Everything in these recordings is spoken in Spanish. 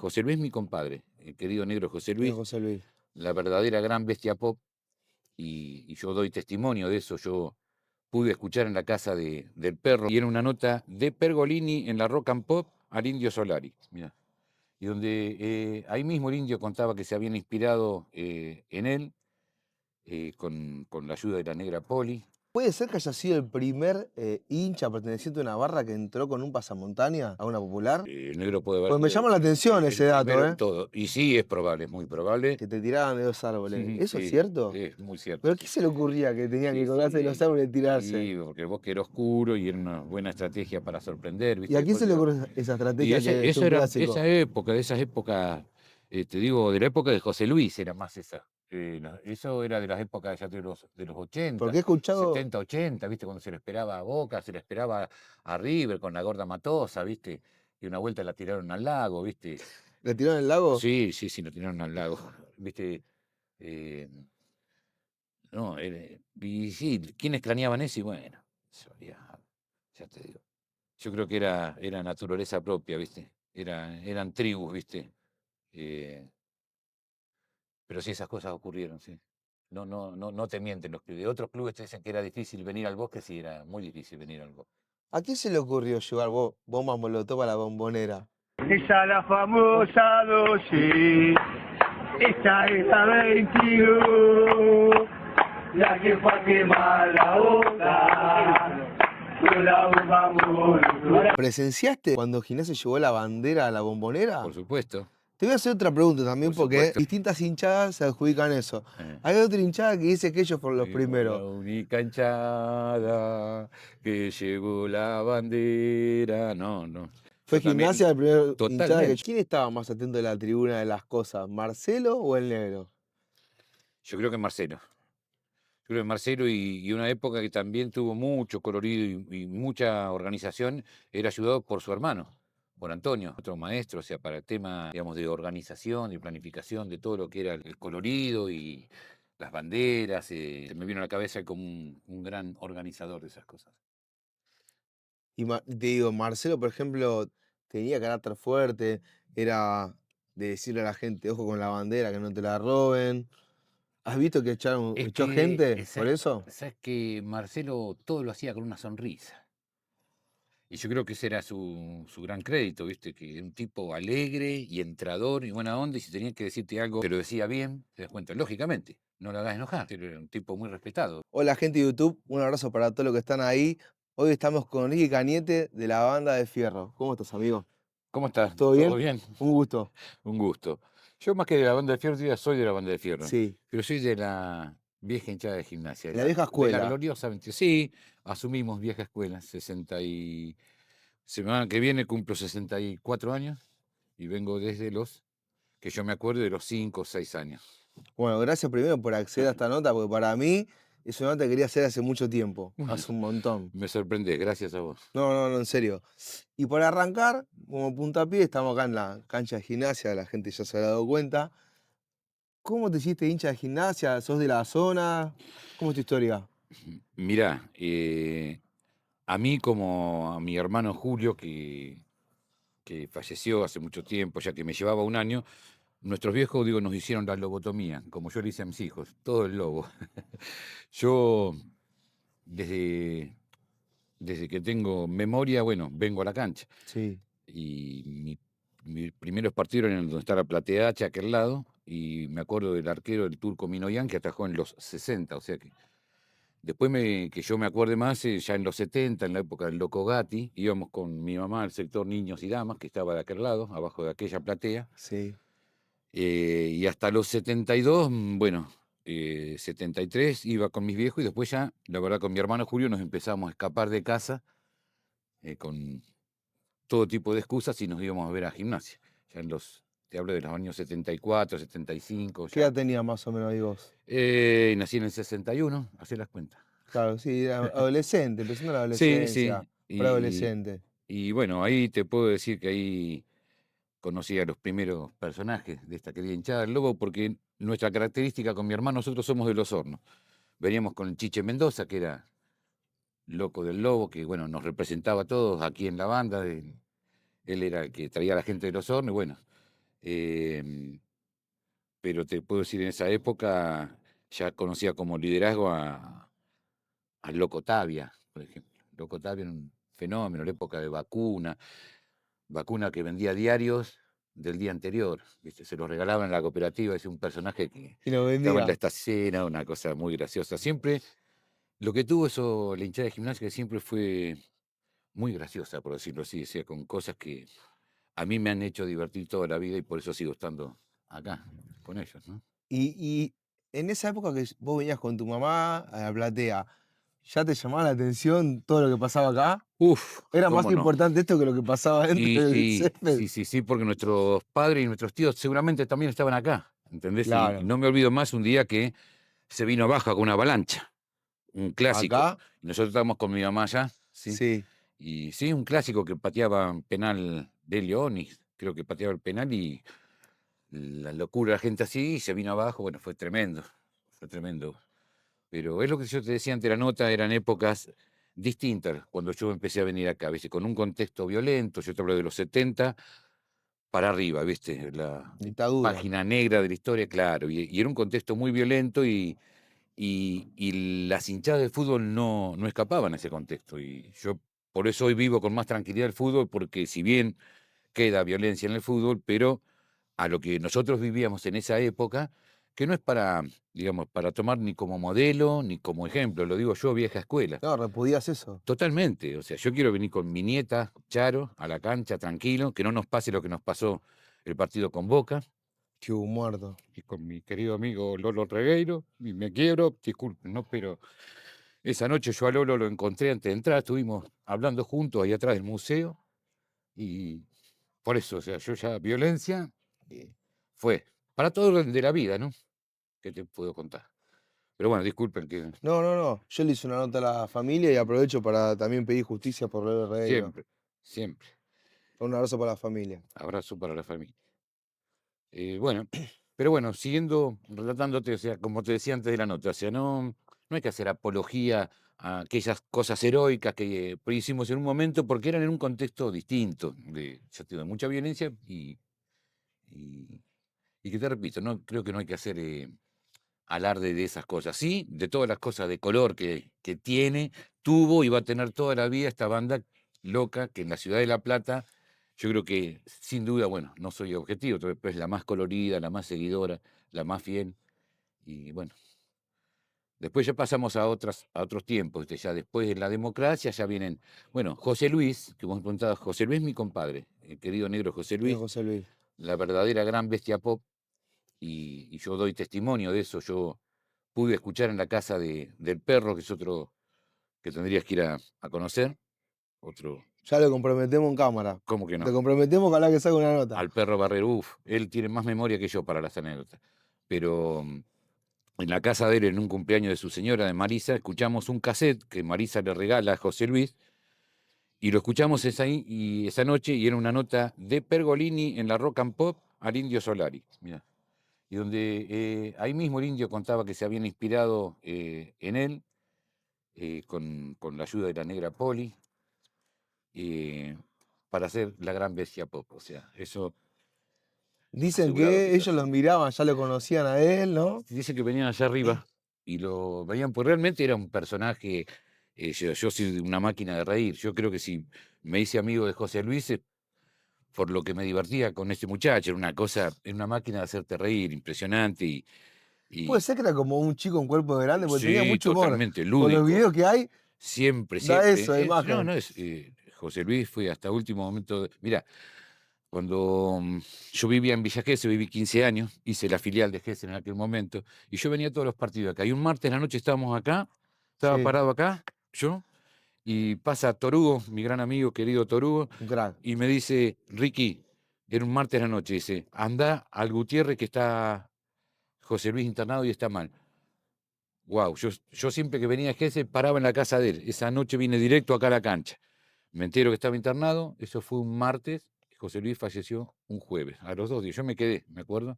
José Luis, mi compadre, el querido negro José Señor Luis, José Luis. la verdadera gran bestia pop, y yo doy testimonio de eso. Yo pude escuchar en la casa del perro, y era una nota de Pergolini en la Rock and Pop al Indio Solari, mirá. Y donde ahí mismo el Indio contaba que se habían inspirado en él, con la ayuda de la negra Poli. ¿Puede ser que haya sido el primer hincha perteneciente a una barra que entró con un pasamontaña a una popular? El negro puede haber Pues me sido llama la atención ese el dato, primero en ¿eh? todo. Y sí, es probable, es muy probable. Que te tiraban de dos árboles. ¿Eso es Sí, cierto? es muy cierto, ¿Pero qué sí. se le ocurría que tenían Y que colgarse de los árboles y sí, tirarse? y porque el bosque era oscuro y era una buena estrategia para sorprender, ¿Y ¿viste? a quién Después se le quedó. ocurrió esa Y estrategia que es eso un era, clásico? de esas épocas, te digo, de la época de José Luis era más esa. Eso era de las épocas ya de los Porque 80, he escuchado, 70, 80, ¿viste? Cuando se le esperaba a Boca, se le esperaba a River con la gorda Matosa, ¿viste? Y una vuelta la tiraron al lago, ¿viste? ¿le tiraron el lago? Sí, sí, sí, lo tiraron al lago, ¿viste? Eh, no, y sí, ¿quiénes craneaban eso? Y bueno, eso ya te digo. Yo creo que era naturaleza propia, ¿viste? Eran tribus, ¿viste? Eh, pero sí, esas cosas ocurrieron, sí. No, no, no, no te mienten los clubes. De otros clubes te dicen que era difícil venir al bosque, sí, era muy difícil venir al bosque. ¿A quién se le ocurrió llevar bombas molotov a la bombonera? Esa la famosa dosis, esta es la 21, la que fue a quemar la boca, con la bomba molotov. ¿Presenciaste cuando Gimnasia llevó la bandera a la bombonera? Por supuesto, Te voy a hacer otra pregunta también por porque supuesto. distintas hinchadas se adjudican eso. Eh, Hay otra hinchada que dice que ellos fueron los Fuimos la primeros. única hinchada que llevó la bandera. No, no. Fue Yo también, Gimnasia la primera hinchada que... totalmente. ¿Quién estaba más atento de la tribuna de las cosas? ¿Marcelo o el negro? Yo creo que Marcelo. Yo creo que Marcelo y una época que también tuvo mucho colorido y mucha organización, era ayudado por su hermano, por Antonio, otro maestro, o sea, para el tema, digamos, de organización, de planificación, de todo lo que era el colorido y las banderas. Se me vino a la cabeza como un gran organizador de esas cosas. Y te digo, Marcelo, por ejemplo, tenía carácter fuerte, era de decirle a la gente, ojo con la bandera, que no te la roben. ¿Has visto que Es echó que, gente por eso? sabes que Marcelo todo lo hacía con una sonrisa. Y yo creo que ese era su gran crédito, ¿viste? Que era un tipo alegre y entrador y buena onda, y si tenía que decirte algo, te lo decía bien, te das cuenta, lógicamente, no lo hagas enojar, pero era un tipo muy respetado. Hola gente de YouTube, un abrazo para todos los que están ahí. Hoy estamos con Ricky Cañete de la banda de Fierro. ¿Cómo estás, amigo? ¿Cómo estás? ¿Todo ¿Todo bien? bien? Un gusto. Un gusto. Yo más que de la banda de Fierro, yo ya soy de la banda de Fierro, Sí, pero soy de la vieja hinchada de Gimnasia, en la vieja de la escuela. gloriosa 20. Sí, asumimos vieja escuela, semana que viene cumplo 64 años y vengo desde que yo me acuerdo de los 5 o 6 años. Bueno, gracias primero por acceder a esta nota, porque para mí es una nota que quería hacer hace mucho tiempo, Bueno, hace un montón. me sorprendés, gracias a vos. No, no, no, en serio. Y para arrancar, como puntapié, estamos acá en la cancha de Gimnasia, la gente ya se habrá dado cuenta. ¿Cómo te hiciste hincha de Gimnasia? ¿Sos de la zona? ¿Cómo es tu historia? Mirá, a mí como a mi hermano Julio, que falleció hace mucho tiempo, ya que me llevaba un año, nuestros viejos, digo, nos hicieron la lobotomía, como yo le hice a mis hijos, todo el lobo. Yo, desde, desde que tengo memoria, bueno, vengo a la cancha. Sí. Y mis primeros partidos eran donde está la Platea H, aquel lado, y me acuerdo del arquero, el turco Minoyan, que atajó en los 60, o sea que después que yo me acuerde más, ya en los 70, en la época del Loco Gatti, íbamos con mi mamá al sector niños y damas, que estaba de aquel lado, abajo de aquella platea, Sí. y hasta los 72, bueno, 73 iba con mis viejos y después ya, la verdad, con mi hermano Julio nos empezamos a escapar de casa con todo tipo de excusas y nos íbamos a ver a Gimnasia. Ya te hablo de los años 74, 75, ¿Qué ya. edad tenías más o menos ahí vos? Nací en el 61, hacé las cuentas. Claro, sí, era adolescente, empezando la Sí, adolescencia, sí. preadolescente. Y bueno, ahí te puedo decir que ahí conocí a los primeros personajes de esta querida hinchada del Lobo, porque nuestra característica con mi hermano, nosotros somos de Los Hornos. Veníamos con el Chiche Mendoza, que era loco del Lobo, que bueno, nos representaba a todos aquí en la banda. Él era el que traía a la gente de Los Hornos, y bueno. Em, pero te puedo decir, en esa época ya conocía como liderazgo al Loco Tapia, por ejemplo. Loco Tapia era un fenómeno, en la época de Vacuna que vendía diarios del día anterior, ¿viste? Se los regalaban en la cooperativa, es un personaje que Y lo estaba en la vendía. estacena, una cosa muy graciosa. Siempre, lo que tuvo eso, la hinchada de Gimnasia, que siempre fue muy graciosa, por decirlo así, o sea, con cosas que a mí me han hecho divertir toda la vida y por eso sigo estando acá con ellos, ¿no? Y en esa época que vos venías con tu mamá a la platea, ¿ya te llamaba la atención todo lo que pasaba acá? Uf, ¿Era más ¿cómo no? importante esto que lo que pasaba Y dentro del sí, césped? sí, sí, sí, porque nuestros padres y nuestros tíos seguramente también estaban acá, ¿entendés? Y Claro. no me olvido más un día que se vino abajo con una avalancha, un clásico. Acá, Y nosotros estábamos con mi mamá allá, ¿sí? sí. Y sí, un clásico que pateaba penal de Leonis, creo que pateaba el penal y la locura de la gente así, y se vino abajo, bueno, fue tremendo, fue tremendo. Pero es lo que yo te decía ante la nota, eran épocas distintas cuando yo empecé a venir acá, ¿viste? Con un contexto violento, yo te hablo de los 70 para arriba, ¿viste? La Dictadura. página negra de la historia, claro, y era un contexto muy violento y las hinchadas de fútbol no escapaban a ese contexto. Y yo por eso hoy vivo con más tranquilidad el fútbol, porque si bien queda violencia en el fútbol, pero a lo que nosotros vivíamos en esa época, que no es para, digamos, para tomar ni como modelo ni como ejemplo, lo digo yo, vieja escuela. No, repudias eso. Totalmente, o sea, yo quiero venir con mi nieta, Charo, a la cancha, tranquilo, que no nos pase lo que nos pasó el partido con Boca, Que hubo muerto. y con mi querido amigo Lolo Regueiro, y me quiero, disculpen, ¿no? Pero esa noche yo a Lolo lo encontré antes de entrar, estuvimos hablando juntos ahí atrás del museo, y por eso, o sea, yo ya violencia fue para todo de la vida, ¿no? ¿Qué te puedo contar? Pero bueno, disculpen que No, no, no. Yo le hice una nota a la familia y aprovecho para también pedir justicia por Leo Regueiro. siempre, siempre, Un abrazo para la familia. abrazo para la familia. Bueno, pero bueno, siguiendo relatándote, o sea, como te decía antes de la nota, o sea, no hay que hacer apología a aquellas cosas heroicas que hicimos en un momento porque eran en un contexto distinto, ya te digo, de mucha violencia y, y que te repito, no creo que no hay que hacer alarde de esas cosas. Sí, de todas las cosas de color que tiene, tuvo y va a tener toda la vida esta banda loca que en la ciudad de La Plata, yo creo que sin duda, bueno, no soy objetivo, pero es la más colorida, la más seguidora, la más fiel. Y bueno, después ya pasamos a otros tiempos, ¿viste? Ya después de la democracia ya vienen, bueno, José Luis, que vos me preguntabas, José Luis, mi compadre, el querido negro José Bien, Luis, José Luis. la verdadera gran bestia pop, y yo doy testimonio de eso. Yo pude escuchar en la casa del perro, que es otro que tendrías que ir a conocer. Otro, Ya lo comprometemos en cámara. ¿cómo que Te no? comprometemos ojalá que salga una nota. Al perro Barrero, uff, él tiene más memoria que yo para las anécdotas. Pero en la casa de él, en un cumpleaños de su señora, de Marisa, escuchamos un cassette que Marisa le regala a José Luis, y lo escuchamos esa noche, y era una nota de Pergolini en la Rock and Pop al Indio Solari. Mirá. Y donde ahí mismo el Indio contaba que se habían inspirado en él, con la ayuda de la negra Poli, eh, para hacer la gran bestia pop. O sea, eso Dicen asegurado que que ellos está. los miraban, ya lo conocían a él, ¿no? Dice que venían allá arriba y lo veían, pues realmente era un personaje. Yo soy una máquina de reír. Yo creo que si me hice amigo de José Luis, por lo que me divertía con este muchacho, era una cosa, era una máquina de hacerte reír, impresionante. Puede Y ser que era como un chico en cuerpo de grande, porque tenía sí, mucho humor. totalmente Por los lúdico. videos que hay, Siempre, da siempre. eso, de No, imagen. no es. José Luis fue hasta último momento. Mira, cuando yo vivía en Villa Gesell, viví 15 años, hice la filial de Gesell en aquel momento, y yo venía a todos los partidos acá. Y un martes en la noche estábamos acá, estaba Sí, parado acá, yo, y pasa Torugo, mi gran amigo, querido Torugo, un crack. y me dice, Ricky, era un martes en la noche, dice, anda al Gutiérrez que está José Luis internado y está mal. Wow, yo siempre que venía a Gesell paraba en la casa de él. Esa noche vine directo acá a la cancha. Me entero que estaba internado, eso fue un martes, y José Luis falleció un jueves, a los 2 días. Yo me quedé, me acuerdo.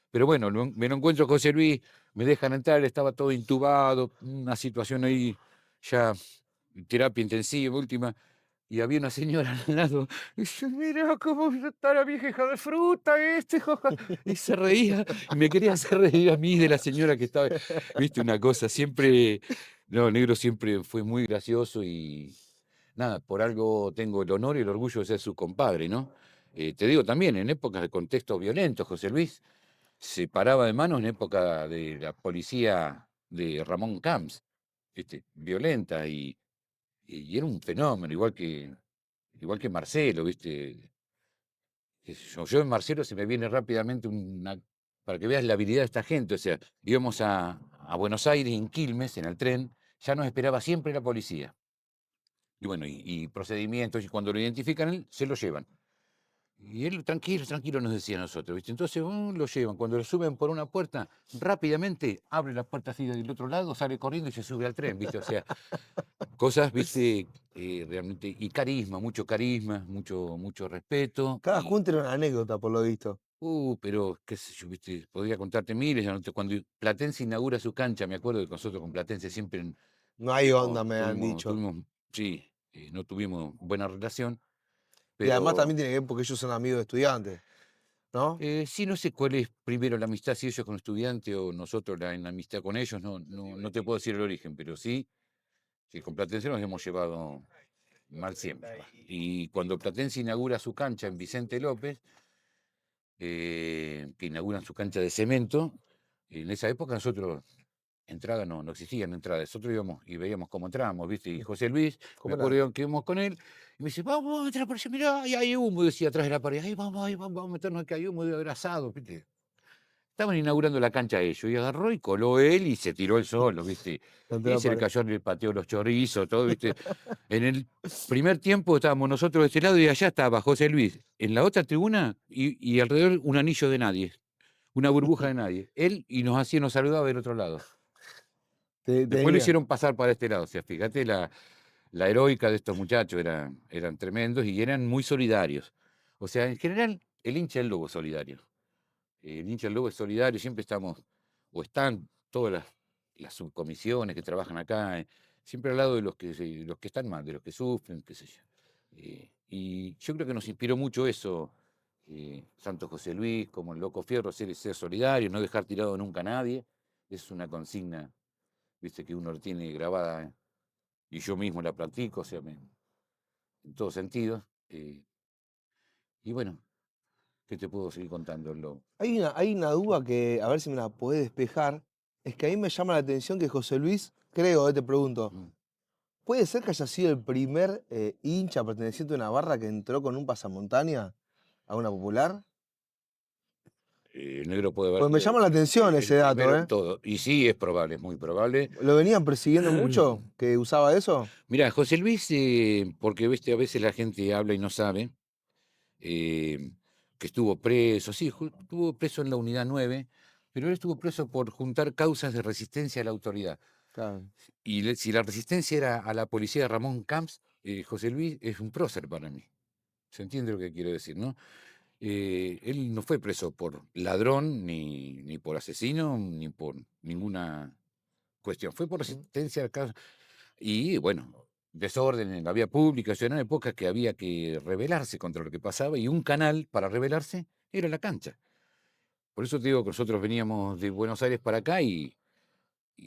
Pero bueno, me lo encuentro a José Luis, me dejan entrar, él estaba todo intubado, una situación ahí ya, terapia intensiva, última. y había una señora al lado, y dice, mira cómo está la vieja hija de fruta, jaja", y se reía, y me quería hacer reír a mí de la señora que estaba, viste, una cosa, siempre, no, Negro siempre fue muy gracioso y nada, por algo tengo el honor y el orgullo de ser su compadre, ¿no? Te digo también, en épocas de contextos violentos, José Luis se paraba de manos en época de la policía de Ramón Camps, violenta y era un fenómeno, igual que Marcelo, ¿viste? Qué sé yo en Marcelo se me viene rápidamente para que veas la habilidad de esta gente, o sea, íbamos a Buenos Aires en Quilmes, en el tren, ya nos esperaba siempre la policía. Y bueno, y procedimientos, y cuando lo identifican, se lo llevan. Y él, tranquilo, tranquilo, nos decía a nosotros, ¿viste? Entonces lo llevan. Cuando lo suben por una puerta, rápidamente abre la puerta así del otro lado, sale corriendo y se sube al tren, ¿viste? O sea, cosas, ¿viste? Realmente. Y carisma, mucho respeto. Cada junta era una anécdota, por lo visto. Pero, qué sé yo, ¿viste? Podría contarte miles. Cuando Platense inaugura su cancha, me acuerdo que nosotros con Platense siempre No hay onda, no, me han dicho. sí, no tuvimos buena relación, Y además pero. también tiene que ver porque ellos son amigos de estudiantes, ¿no? Sí, no sé cuál es primero la amistad, si ellos con estudiantes o nosotros en la amistad con ellos, no te puedo decir el origen, pero sí, que con Platense nos hemos llevado mal siempre. Y cuando Platense inaugura su cancha en Vicente López, que inauguran su cancha de cemento, en esa época nosotros, entrada no existían entradas, nosotros íbamos y veíamos cómo entrábamos, ¿viste? Y José Luis, me ¿Cómo era? acuerdo que íbamos con él, y me dice, vamos a entrar por allá, mirá, ahí hay humo, decía atrás de la pared, ahí vamos a meternos que hay humo de grasado, ¿viste? Estaban inaugurando la cancha ellos, y agarró y coló él y se tiró él solo, ¿viste? Contra Y la se le pared. cayó en el pateo los chorizos, todo, ¿viste? En el primer tiempo estábamos nosotros de este lado y allá estaba José Luis, en la otra tribuna y alrededor un anillo de nadie, una burbuja de nadie. Él y nos saludaba del otro lado. Después lo Tenía. hicieron pasar para este lado, o sea, fíjate la heroica de estos muchachos, eran tremendos y eran muy solidarios. O sea, en general, el hincha del Lobo es solidario. El hincha del Lobo es solidario, siempre estamos, o están todas las subcomisiones que trabajan acá, siempre al lado de los que están mal, de los que sufren, qué sé yo. Y yo creo que nos inspiró mucho eso, Santo José Luis, como el Loco Fierro, ser solidario, no dejar tirado nunca a nadie. Es una consigna, viste, que uno tiene grabada, y yo mismo la practico, o sea, en todos sentidos. Y bueno, ¿qué te puedo seguir contando? Hay una duda que, a ver si me la podés despejar. Es que a mí me llama la atención que José Luis, creo, te pregunto, Mm. ¿puede ser que haya sido el primer hincha perteneciente a una barra que entró con un pasamontaña a una popular? El negro puede haber Pues me sido llama la atención ese el dato, primero en ¿eh? todo. Y sí, es probable, es muy probable. ¿Lo venían persiguiendo mucho que usaba eso? Mirá, José Luis, porque viste, a veces la gente habla y no sabe, eh, que estuvo preso, sí, estuvo preso en la unidad 9, pero él estuvo preso por juntar causas de resistencia a la autoridad. Claro. Y si la resistencia era a la policía de Ramón Camps, José Luis es un prócer para mí. ¿Se entiende lo que quiero decir, no? Él no fue preso por ladrón, ni por asesino, ni por ninguna cuestión. Fue por Ujú. resistencia al caso. Y bueno, desorden en la vía pública. Yo eran épocas que había que rebelarse contra lo que pasaba y un canal para rebelarse era la cancha. Por eso te digo que nosotros veníamos de Buenos Aires para acá y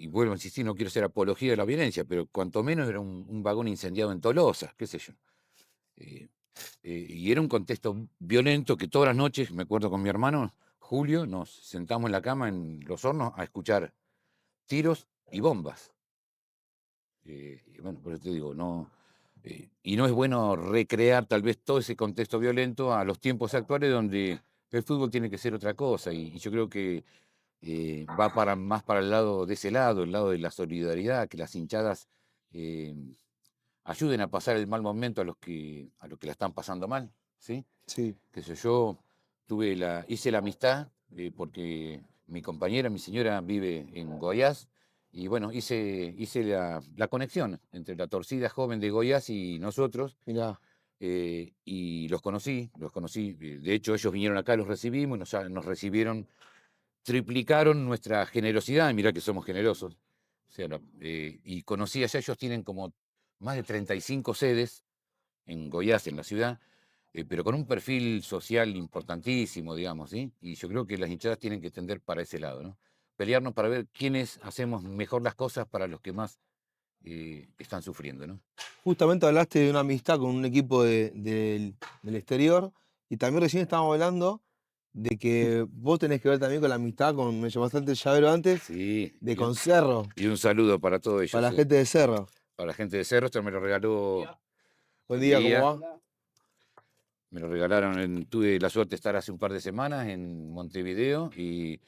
vuelvo a insistir, no quiero ser apología de la violencia, pero cuanto menos era un vagón incendiado en Tolosa, qué sé yo. Eh, y era un contexto violento que todas las noches, me acuerdo con mi hermano Julio, nos sentamos en la cama en los hornos a escuchar tiros y bombas. Y bueno, por eso te digo, y no es bueno recrear tal vez todo ese contexto violento a los tiempos actuales donde el fútbol tiene que ser otra cosa. Y yo creo que va más para el lado de ese lado, el lado de la solidaridad, que las hinchadas eh, ayuden a pasar el mal momento a los que la están pasando mal, ¿sí? Sí. Qué sé yo, hice la amistad, porque mi compañera, mi señora, vive en Goiás, y bueno, hice la conexión entre la torcida joven de Goiás y nosotros, Mirá. y los conocí. De hecho, ellos vinieron acá, los recibimos, y nos recibieron, triplicaron nuestra generosidad, mirá que somos generosos. O sea, y conocí allá, ellos tienen como más de 35 sedes, en Goiás, en la ciudad, pero con un perfil social importantísimo, digamos, ¿sí? Y yo creo que las hinchadas tienen que tender para ese lado, ¿no? Pelearnos para ver quiénes hacemos mejor las cosas para los que más están sufriendo, ¿no? Justamente hablaste de una amistad con un equipo del exterior y también recién estábamos hablando de que vos tenés que ver también con la amistad con, me llamaste antes el llavero antes, Sí, de con Cerro, y un saludo para todos ellos, para la sí. gente de Cerro. Para la gente de Cerro, esto me lo regaló Buen buen día, ¿cómo día. va? Me lo regalaron, tuve la suerte de estar hace un par de semanas en Montevideo y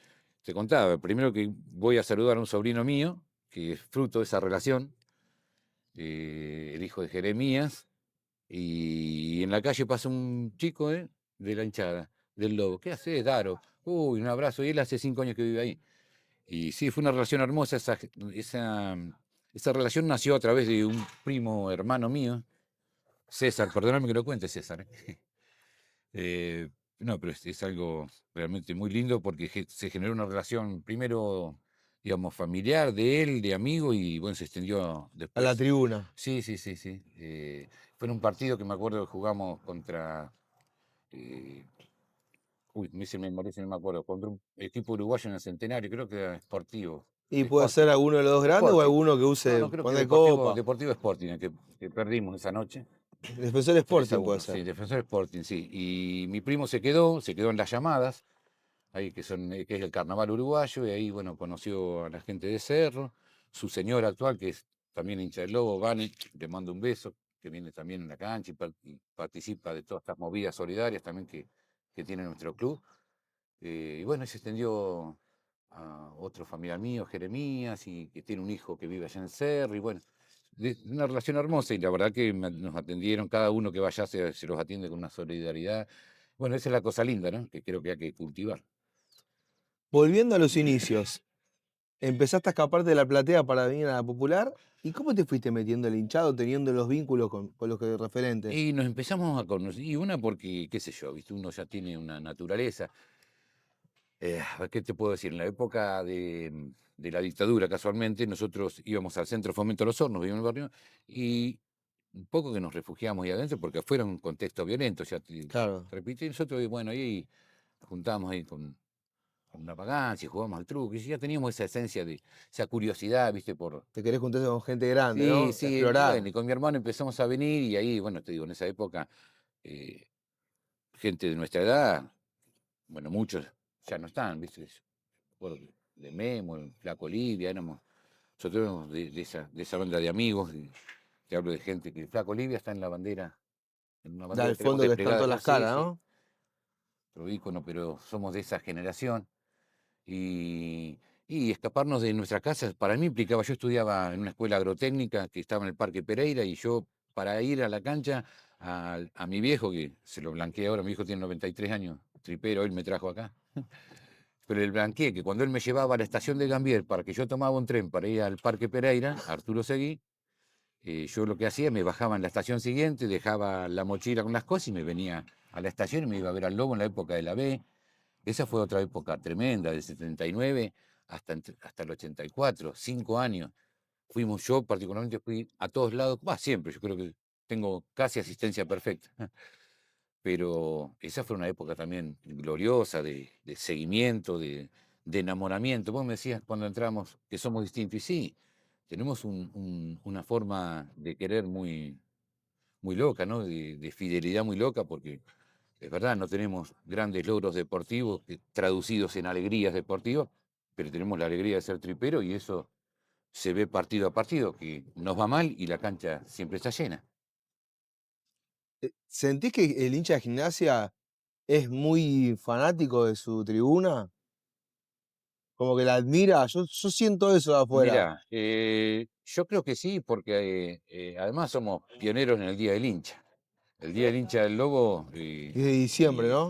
te contaba, primero que voy a saludar a un sobrino mío, que es fruto de esa relación, el hijo de Jeremías, y en la calle pasa un chico de la hinchada, del Lobo. ¿Qué haces, Daro? Uy, un abrazo, y él hace 5 años que vive ahí. Y sí, fue una relación hermosa, esa relación nació a través de un primo hermano mío, César, perdóname que lo cuente, César. Eh, no, pero es algo realmente muy lindo porque se generó una relación primero, digamos, familiar de él, de amigo, y bueno, se extendió A la después. tribuna. Sí, sí, sí, sí. Fue en un partido que me acuerdo que jugamos contra, eh, uy, me parece, no me acuerdo, contra un equipo uruguayo en el Centenario, creo que era Sportivo, Y puede ser Sporting, alguno de los dos grandes o Sporting. alguno que No, use, no, creo que pone Deportivo, copa. Deportivo Sporting, el que perdimos esa noche. Defensor 3 a Sporting puede 1, ser. sí, Defensor Sporting, sí. Y mi primo se quedó en las llamadas, ahí que es el carnaval uruguayo, y ahí, bueno, conoció a la gente de Cerro, su señora actual, que es también hincha del Lobo, Vane, le mando un beso, que viene también en la cancha y participa de todas estas movidas solidarias también que tiene nuestro club. Y bueno, se extendió a otro familiar mío, Jeremías, y que tiene un hijo que vive allá en Cerro, y bueno, una relación hermosa, y la verdad que nos atendieron, cada uno que vaya se los atiende con una solidaridad. Bueno, esa es la cosa linda, ¿no? Que creo que hay que cultivar. Volviendo a los inicios, empezaste a escaparte de la platea para venir a la popular. ¿Y cómo te fuiste metiendo el hinchado, teniendo los vínculos con los que referentes? Y nos empezamos a conocer, y una porque, qué sé yo, ¿viste? Uno ya tiene una naturaleza. ¿Qué te puedo decir? En la época de la dictadura, casualmente, nosotros íbamos al Centro Fomento Los Hornos, vivíamos en el barrio, y un poco que nos refugiamos ahí adentro, porque afuera era un contexto violento, ya te Claro. repito, y nosotros, bueno, ahí nos juntábamos ahí con una vagancia, jugábamos al truco, y ya teníamos esa esencia esa curiosidad, ¿viste? Te querés juntarse con gente grande, Sí, ¿no? sí, y Explorar. bueno, y con mi hermano empezamos a venir, y ahí, bueno, te digo, en esa época, eh, gente de nuestra edad, bueno, muchos ya no están, ¿viste? Recuerdo de Memo, el Flaco Olivia, nosotros éramos de esa banda de amigos, te hablo de gente que el Flaco Olivia está en una Da bandera al que tenemos fondo que están desplegada todas allá, las sí, caras, sí, ¿no? otro ícono, pero somos de esa generación. Y, y escaparnos de nuestra casa, para mí implicaba, yo estudiaba en una escuela agrotécnica que estaba en el Parque Pereira, y yo para ir a la cancha, a mi viejo, que se lo blanqueé ahora, mi viejo tiene 93 años, tripero, él me trajo acá. Pero el blanqueé, que cuando él me llevaba a la estación de Gambier para que yo tomaba un tren para ir al Parque Pereira, Arturo Seguí, yo lo que hacía, me bajaba en la estación siguiente, dejaba la mochila con las cosas y me venía a la estación y me iba a ver al Lobo en la época de la B. Esa fue otra época tremenda, del 79 hasta el 84, 5 años. Yo particularmente fui a todos lados, va, siempre, yo creo que tengo casi asistencia perfecta. Pero esa fue una época también gloriosa de seguimiento, de enamoramiento. Vos me decías cuando entramos que somos distintos, y sí, tenemos una forma de querer muy, muy loca, ¿no? De fidelidad muy loca, porque es verdad, no tenemos grandes logros deportivos traducidos en alegrías deportivas, pero tenemos la alegría de ser tripero, y eso se ve partido a partido, que nos va mal y la cancha siempre está llena. ¿Sentís que el hincha de Gimnasia es muy fanático de su tribuna? Como que la admira. Yo siento eso de afuera. Mirá, yo creo que sí, porque además somos pioneros en el Día del Hincha. El Día del Hincha del Lobo, 10 de diciembre, y ¿no?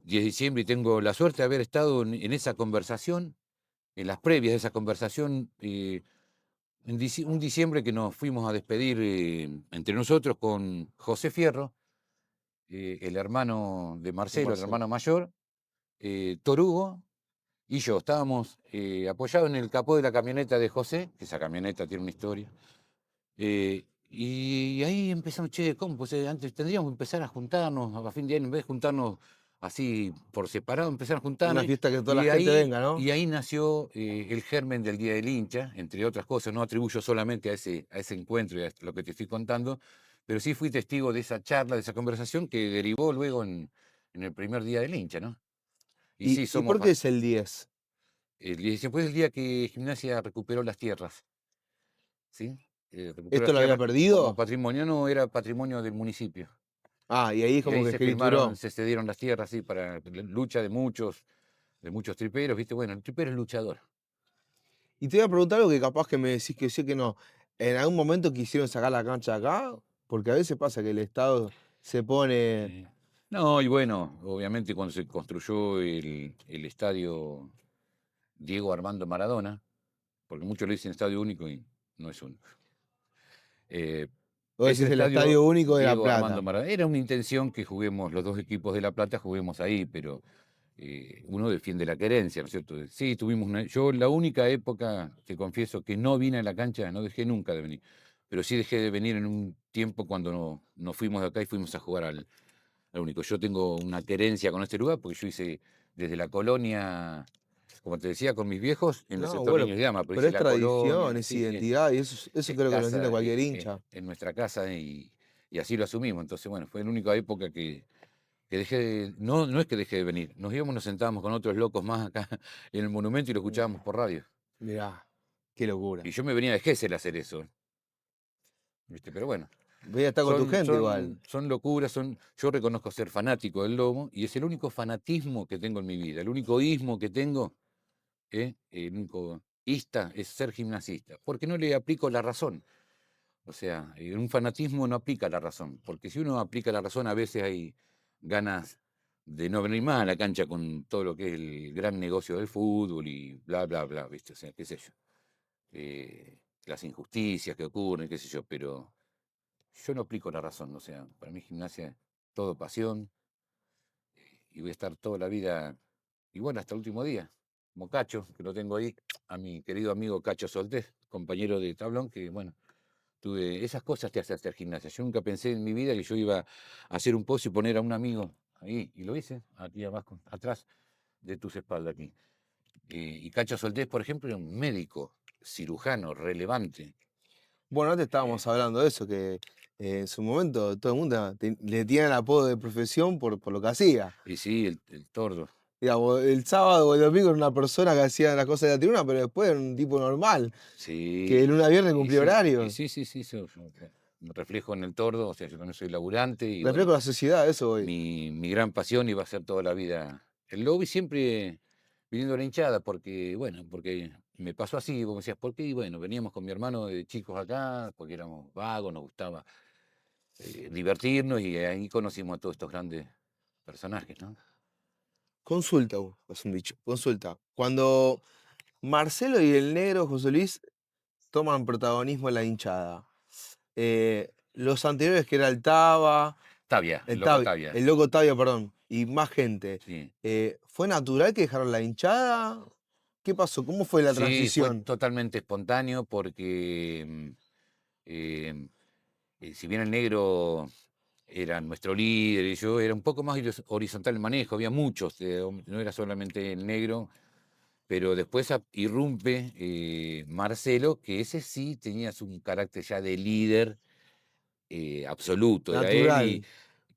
10 de diciembre, y tengo la suerte de haber estado en esa conversación, en las previas de esa conversación, un diciembre que nos fuimos a despedir entre nosotros con José Fierro, el hermano de De Marcelo, el Marcelo. hermano mayor, Torugo y yo. Estábamos apoyados en el capó de la camioneta de José, que esa camioneta tiene una historia. Y ahí empezamos, che, ¿cómo? Pues antes tendríamos que empezar a juntarnos a fin de año, en vez de juntarnos así por separado, empezar a Una juntarnos. fiesta que toda la gente venga, ¿no? Y ahí nació el germen del Día del Hincha, entre otras cosas. No atribuyo solamente a ese encuentro y a lo que te estoy contando, pero sí fui testigo de esa charla, de esa conversación que derivó luego en el primer Día del Hincha, ¿no? Y sí, ¿Y somos por qué es el 10? después del día que Gimnasia recuperó las tierras, ¿sí? Recuperó ¿Esto las lo había tierras como perdido? patrimonio, no era patrimonio del municipio. Ah, y ahí es Y como ahí que se firmaron, escrituró. se cedieron las tierras, sí, para la lucha de muchos triperos, ¿viste? Bueno, el tripero es luchador. Y te voy a preguntar algo que capaz que me decís que sí que no. ¿En algún momento quisieron sacar la cancha acá? Porque a veces pasa que el Estado se pone. Eh, no, y bueno, obviamente cuando se construyó el estadio Diego Armando Maradona, porque muchos le dicen estadio único y no es único. Eh, Vos ese decís el estadio Estadio Único de La Diego Armando Plata. Maradona, era una intención que juguemos los dos equipos de La Plata, juguemos ahí, pero uno defiende la querencia, ¿no es cierto? Sí, yo la única época, te confieso, que no vine a la cancha, no dejé nunca de venir, pero sí dejé de venir en un tiempo cuando nos fuimos de acá y fuimos a jugar al único. Yo tengo una querencia con este lugar porque yo hice desde la colonia, como te decía, con mis viejos en el No, sector bueno, Niños de Ama, pero pero hice es la colonia, tradición, es sí, sí, identidad, y eso es creo que lo entiende casa, cualquier hincha. en nuestra casa y así lo asumimos. Entonces, bueno, fue la única época que dejé de, no, no es que dejé de venir, nos íbamos, nos sentábamos con otros locos más acá en el monumento y lo escuchábamos por radio. Mirá, qué locura. Y yo me venía de Gesell a hacer eso, ¿viste? Pero bueno, Voy a estar con tu gente igual. son locuras, yo reconozco ser fanático del lobo y es el único fanatismo que tengo en mi vida, el único ismo que tengo, el único ista es ser gimnasista, porque no le aplico la razón. O sea, un fanatismo no aplica la razón, porque si uno aplica la razón, a veces hay ganas de no venir más a la cancha con todo lo que es el gran negocio del fútbol y bla, bla, bla, ¿viste? O sea, qué sé yo. Las injusticias que ocurren, qué sé yo, pero yo no aplico la razón. O sea, para mí gimnasia es todo pasión y voy a estar toda la vida, y bueno, hasta el último día, como Cacho, que lo tengo ahí, a mi querido amigo Cacho Soltés, compañero de tablón, que bueno. Esas cosas te hacen hacer gimnasia. Yo nunca pensé en mi vida que yo iba a hacer un pozo y poner a un amigo ahí, y lo hice, aquí abajo, atrás de tus espaldas aquí. Y Cacho Soltés, por ejemplo, era un médico, cirujano, relevante. Bueno, antes eh, estábamos hablando de eso, que en su momento todo el mundo le tiene el apodo de profesión por lo que hacía. y sí, el tordo. Digamos, el sábado o el domingo era una persona que hacía las cosas de la tribuna, pero después era un tipo normal, que el Sí, lunes a viernes cumplía y horarios. sí, sí, sí, yo me reflejo en el tordo, o sea, yo también soy laburante y Reflejo bueno, la sociedad, eso hoy. mi gran pasión iba a ser toda la vida el lobby, siempre viniendo a la hinchada, porque, bueno, porque me pasó así, vos me decías, ¿por qué? Y bueno, veníamos con mi hermano de chicos acá, porque éramos vagos, nos gustaba divertirnos y ahí conocimos a todos estos grandes personajes, ¿no? Consulta, es un dicho, consulta. Cuando Marcelo y el negro José Luis toman protagonismo en la hinchada, los anteriores que era el Taba, Tavia, el loco Tavia, el loco Tavia, perdón, y más gente, sí. ¿fue natural que dejaron la hinchada? ¿Qué pasó? ¿Cómo fue la Sí, fue transición? totalmente espontáneo porque eh, si bien el negro era nuestro líder y yo, era un poco más horizontal el manejo, había muchos, no era solamente el negro, pero después irrumpe Marcelo, que ese sí tenía un carácter ya de líder absoluto, era él y Natural.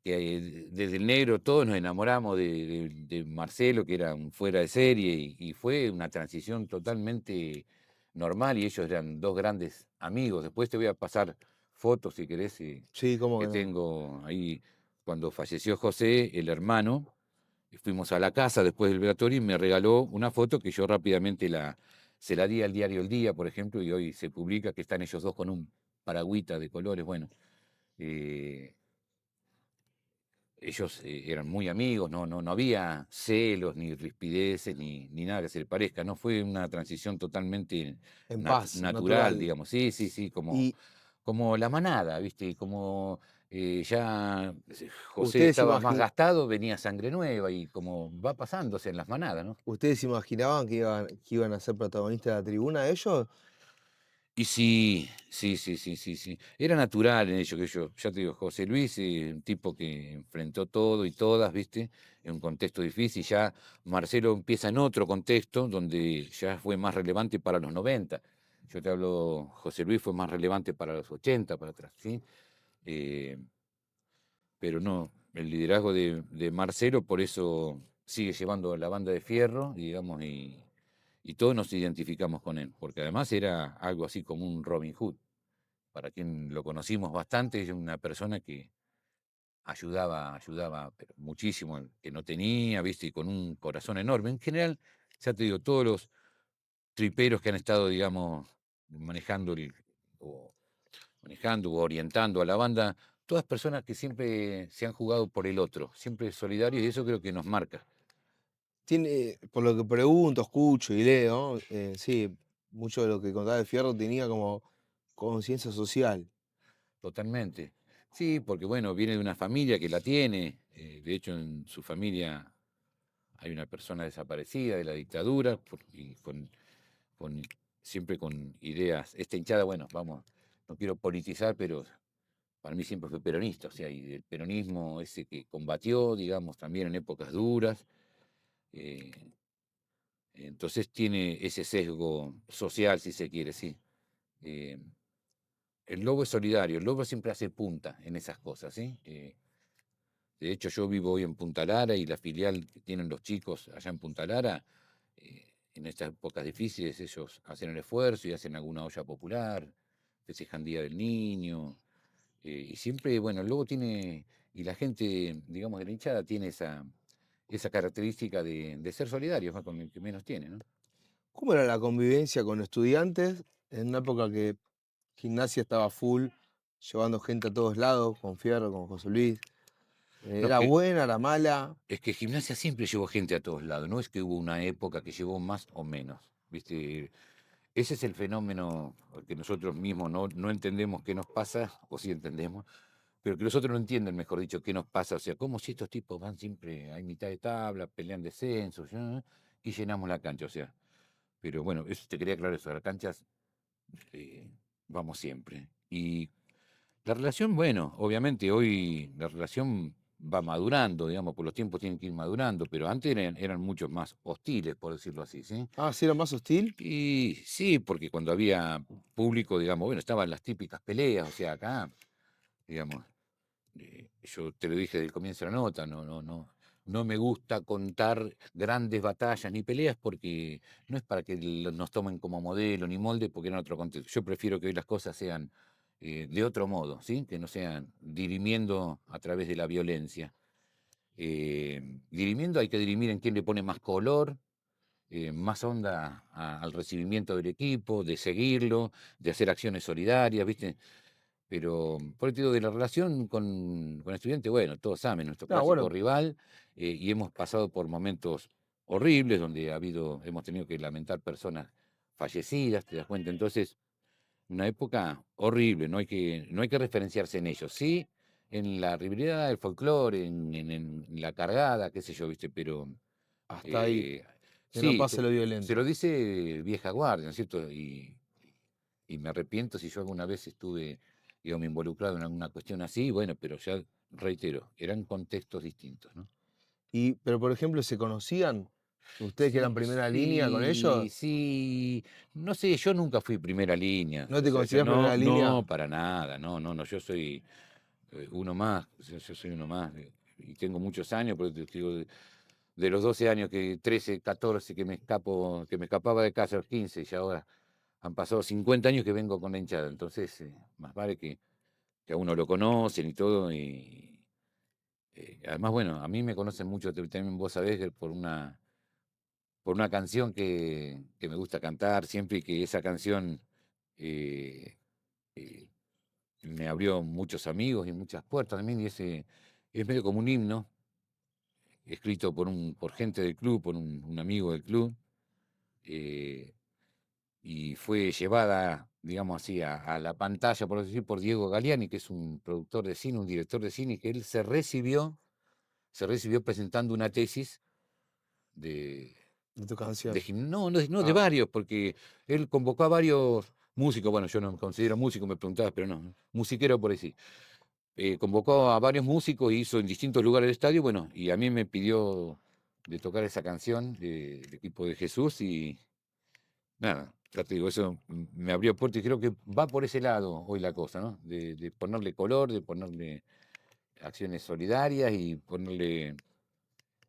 que desde el negro todos nos enamoramos de Marcelo, que era un fuera de serie, y fue una transición totalmente normal y ellos eran dos grandes amigos. Después te voy a pasar fotos, si querés, Sí, cómo que que no. tengo ahí cuando falleció José, el hermano. Y fuimos a la casa después del velatorio y me regaló una foto que yo rápidamente se la di al diario El Día, por ejemplo, y hoy se publica que están ellos dos con un paragüita de colores. Bueno, eh, ellos eran muy amigos, no había celos, ni rispideces, ni nada que se le parezca, no fue una transición totalmente En paz, natural, natural. digamos, sí, sí, sí, Y como la manada, ¿viste? Como ya José ustedes estaba más gastado, venía sangre nueva y como va pasándose en las manadas, ¿no? ¿ustedes imaginaban que iban a ser protagonistas de la tribuna ellos? Y sí. Era natural en ello, que yo, ya te digo, José Luis, un tipo que enfrentó todo y todas, ¿viste? En un contexto difícil. Ya Marcelo empieza en otro contexto, donde ya fue más relevante para los 90. Yo te hablo, José Luis fue más relevante para los 80, para atrás, ¿sí? Eh, pero no, el liderazgo de Marcelo, por eso sigue llevando la banda de Fierro, digamos, y todos nos identificamos con él, porque además era algo así como un Robin Hood. Para quien lo conocimos bastante, es una persona que ayudaba pero muchísimo al que no tenía, ¿viste? Y con un corazón enorme. En general, ya te digo, todos los triperos que han estado, digamos, manejando o manejando o orientando a la banda, todas personas que siempre se han jugado por el otro, siempre solidarios, y eso creo que nos marca Tiene, por lo que pregunto, escucho y leo, sí, mucho de lo que contaba de Fierro tenía como conciencia social. totalmente. Sí, porque bueno, viene de una familia que la tiene, de hecho en su familia hay una persona desaparecida de la dictadura y con- siempre con ideas. Esta hinchada, bueno, vamos, no quiero politizar, pero para mí siempre fue peronista, o sea, y el peronismo ese que combatió, digamos, también en épocas duras. eh, entonces tiene ese sesgo social, si se quiere, sí. Eh, el lobo es solidario, el lobo siempre hace punta en esas cosas, ¿sí? De hecho, yo vivo hoy en Punta Lara y la filial que tienen los chicos allá en Punta Lara, en estas épocas difíciles, ellos hacen el esfuerzo y hacen alguna olla popular, festejan Día del Niño, y siempre, bueno, luego tiene, y la gente, digamos, de la hinchada tiene esa característica de ser solidarios, ¿no? Con el que menos tiene, ¿no? ¿Cómo era la convivencia con estudiantes en una época que Gimnasia estaba full, llevando gente a todos lados, con Fierro, con José Luis? No, ¿Era buena, era mala? es que Gimnasia siempre llevó gente a todos lados, no es que hubo una época que llevó más o menos, ¿viste? Ese es el fenómeno que nosotros mismos no entendemos qué nos pasa, o sí entendemos, pero que los otros no entienden, mejor dicho, qué nos pasa. O sea, como si estos tipos van siempre a mitad de tabla, pelean descensos, ¿ya? Y llenamos la cancha. O sea, pero bueno, eso te quería aclarar eso. A las canchas eh, vamos siempre. Y la relación, bueno, obviamente hoy la relación va madurando, digamos, por los tiempos tienen que ir madurando, pero antes eran mucho más hostiles, por decirlo así, ¿sí? Ah, ¿sí era más hostil? Y sí, porque cuando había público, digamos, bueno, estaban las típicas peleas, o sea, acá, digamos, yo te lo dije desde el comienzo de la nota, no me gusta contar grandes batallas ni peleas porque no es para que nos tomen como modelo ni molde, porque era otro contexto. Yo prefiero que hoy las cosas sean de otro modo, ¿sí? Que no sean dirimiendo a través de la violencia. Dirimiendo hay que dirimir en quién le pone más color, más onda al recibimiento del equipo, de seguirlo, de hacer acciones solidarias, ¿viste? Pero por el digo, de la relación con estudiantes, bueno, todos saben, nuestro No, clásico bueno, rival, y hemos pasado por momentos horribles donde hemos tenido que lamentar personas fallecidas, ¿te das cuenta? Entonces, una época horrible, no hay que referenciarse en ellos, sí, en la rivalidad, el folclore, en la cargada, qué sé yo, ¿viste? Pero hasta ahí, eh, que no sí, pase lo se lo violento. dice vieja guardia, ¿no es cierto? Y me arrepiento si yo alguna vez estuve, digamos, involucrado en alguna cuestión así, bueno, pero ya reitero, eran contextos distintos, ¿no? Pero por ejemplo, ¿se conocían? ¿Ustedes que eran Sí, primera línea con ellos? sí, no sé, yo nunca fui primera línea, ¿No o te sea, yo consideras primera línea? no, para nada, no, yo soy uno más, yo soy uno más, y tengo muchos años, porque te digo, de los 12 años, 13, 14, que me escapaba de casa a los 15, y ahora han pasado 50 años que vengo con la hinchada, entonces más vale que a uno lo conocen y todo, y además, bueno, a mí me conocen mucho, también vos sabés, por una canción que me gusta cantar siempre y que esa canción eh, eh, me abrió muchos amigos y muchas puertas también, y ese es medio como un himno, escrito por gente del club, por un amigo del club, eh, y fue llevada, digamos así, a la pantalla, por decir, por Diego Galiani, que es un productor de cine, un director de cine, que él se recibió presentando una tesis de, De tu canción. no, de Ah, varios, porque él convocó a varios músico, bueno, yo no me considero músico, me preguntabas, pero no, musiquero por ahí sí. Convocó a varios músicos y hizo en distintos lugares del estadio, bueno, y a mí me pidió de tocar esa canción del equipo de Jesús y nada, ya te digo, eso me abrió puertas y creo que va por ese lado hoy la cosa, ¿no? De ponerle color, de ponerle acciones solidarias y ponerle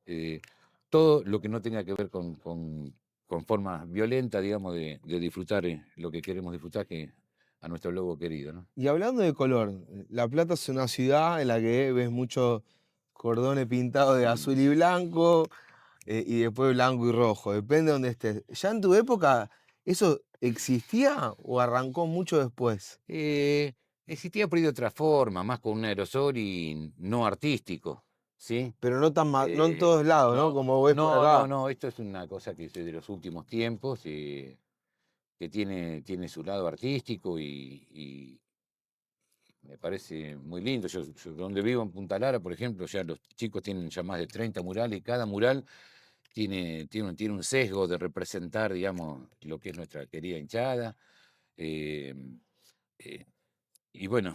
eh, todo lo que no tenga que ver con formas violentas, digamos, de disfrutar lo que queremos disfrutar, que a nuestro lobo querido, ¿no? Y hablando de color, La Plata es una ciudad en la que ves muchos cordones pintados de azul y blanco, y después blanco y rojo, depende de donde estés. ¿Ya en tu época eso existía o arrancó mucho después? Eh, Existía por ahí de otra forma, más con un aerosol y no artístico, ¿sí? Pero no tan no en todos lados, ¿no? No, Como ves por acá. no, esto es una cosa que es de los últimos tiempos, que tiene su lado artístico y me parece muy lindo. Yo donde vivo en Punta Lara, por ejemplo, ya los chicos tienen ya más de 30 murales y cada mural tiene un sesgo de representar, digamos, lo que es nuestra querida hinchada. eh, eh, y bueno,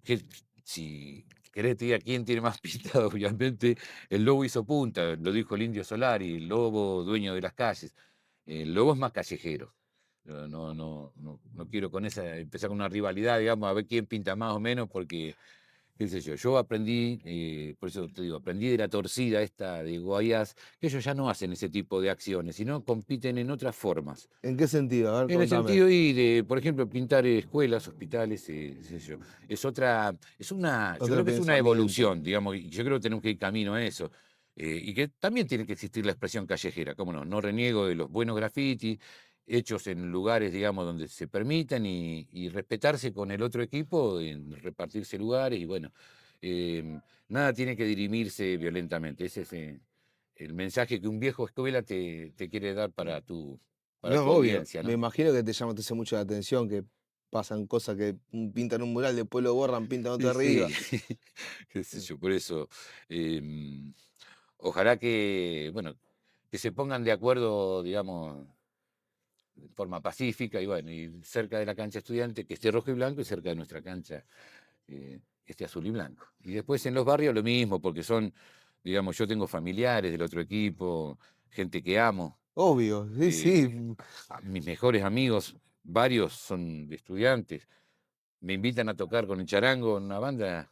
que si querés te diga quién tiene más pintado, obviamente el lobo hizo punta, lo dijo el Indio Solari, el lobo dueño de las calles. El lobo es más callejero. No quiero con esa empezar con una rivalidad, digamos, a ver quién pinta más o menos, porque, qué sé yo aprendí, por eso te digo, aprendí de la torcida esta de Goiás, que ellos ya no hacen ese tipo de acciones, sino compiten en otras formas. ¿En qué sentido? A ver, En el contame. sentido y de, por ejemplo, pintar escuelas, hospitales, qué sé yo. Yo Otro creo que es una pensamiento. evolución, digamos, y yo creo que tenemos que ir camino a eso. Y que también tiene que existir la expresión callejera, cómo no. No reniego de los buenos grafitis hechos en lugares, digamos, donde se permitan y respetarse con el otro equipo, en repartirse lugares y bueno, nada tiene que dirimirse violentamente. Ese es el mensaje que un viejo escuela te quiere dar para No, tu obvio. audiencia, Me ¿no? imagino que te llama entonces mucho la atención, que pasan cosas que pintan un mural, después lo borran, pintan otro Y sí, arriba. qué sé yo, por eso, ojalá que, bueno, que se pongan de acuerdo, digamos, de forma pacífica y bueno, y cerca de la cancha estudiante que esté rojo y blanco y cerca de nuestra cancha que esté azul y blanco. Y después en los barrios lo mismo, porque son, digamos, yo tengo familiares del otro equipo, gente que amo, Obvio, sí, sí. eh, mis mejores amigos, varios son de estudiantes, me invitan a tocar con el charango en una banda,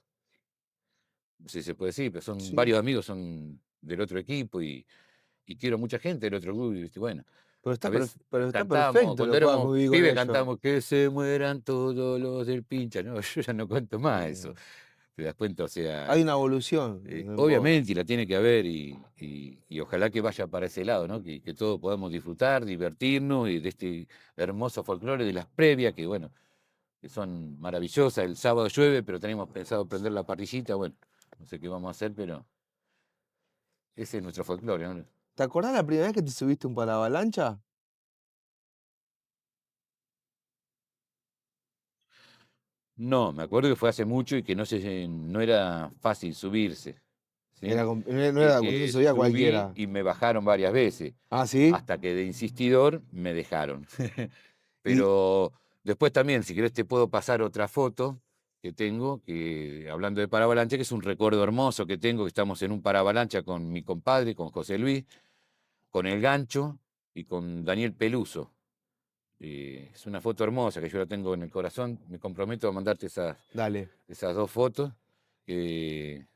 no sé si se puede decir, pero son Sí. varios amigos, son del otro equipo y quiero mucha gente del otro grupo, y ¿viste? Bueno, a veces Pero está cantábamos, perfecto cuando que puedas éramos convivir con pibes ellos. cantábamos que se mueran todos los del pincha, no, yo ya no cuento más eso, Eh, te das cuenta, o Hay sea, una evolución en el modo. obviamente, y la tiene que haber, y ojalá que vaya para ese lado, ¿no? Que todos podamos disfrutar, divertirnos y de este hermoso folclore de las previas, que bueno, que son maravillosas. El sábado llueve, pero tenemos pensado prender la parrillita, bueno, no sé qué vamos a hacer, pero ese es nuestro folclore, ¿no? ¿Te acordás la primera vez que te subiste un paravalancha? No, me acuerdo que fue hace mucho y que no era fácil subirse, ¿sí? No era, no se Que subía subí cualquiera. y me bajaron varias veces, Ah, ¿sí? hasta que de insistidor me dejaron. Y Pero después también, si querés, te puedo pasar otra foto que tengo, que hablando de paravalancha, que es un recuerdo hermoso que tengo, que estamos en un paravalancha con mi compadre, con José Luis, con el gancho y con Daniel Peluso. Es una foto hermosa que yo la tengo en el corazón. Me comprometo a mandarte dale. esas dos fotos. Que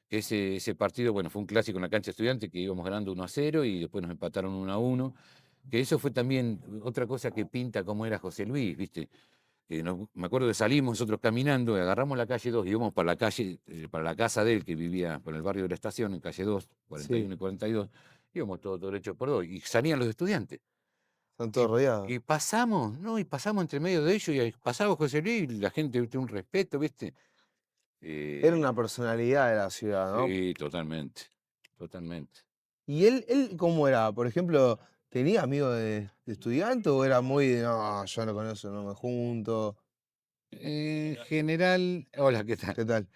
ese partido, bueno, fue un clásico en la cancha estudiante que íbamos ganando 1-0 y después nos empataron 1-1. Que eso fue también otra cosa que pinta cómo era José Luis, ¿viste? Me acuerdo que salimos nosotros caminando, y agarramos la calle 2 y íbamos para la calle, para la casa de él, que vivía por el barrio de la estación, en calle 2, Sí, 41 y 42, íbamos todos derechos por dos, y salían los estudiantes. están todos Y, rodeados. y pasamos, ¿no? Y pasamos entre medio de ellos, y ahí pasaba José Luis, y la gente, ¿viste? Un respeto, ¿viste? Era Eh, una personalidad de la ciudad, ¿no? sí, totalmente, totalmente. ¿Y él cómo era? Por ejemplo, ¿tenía amigos de estudiante o era muy de, no, yo no con eso no me junto? En general, hola, ¿qué tal? ¿Qué tal?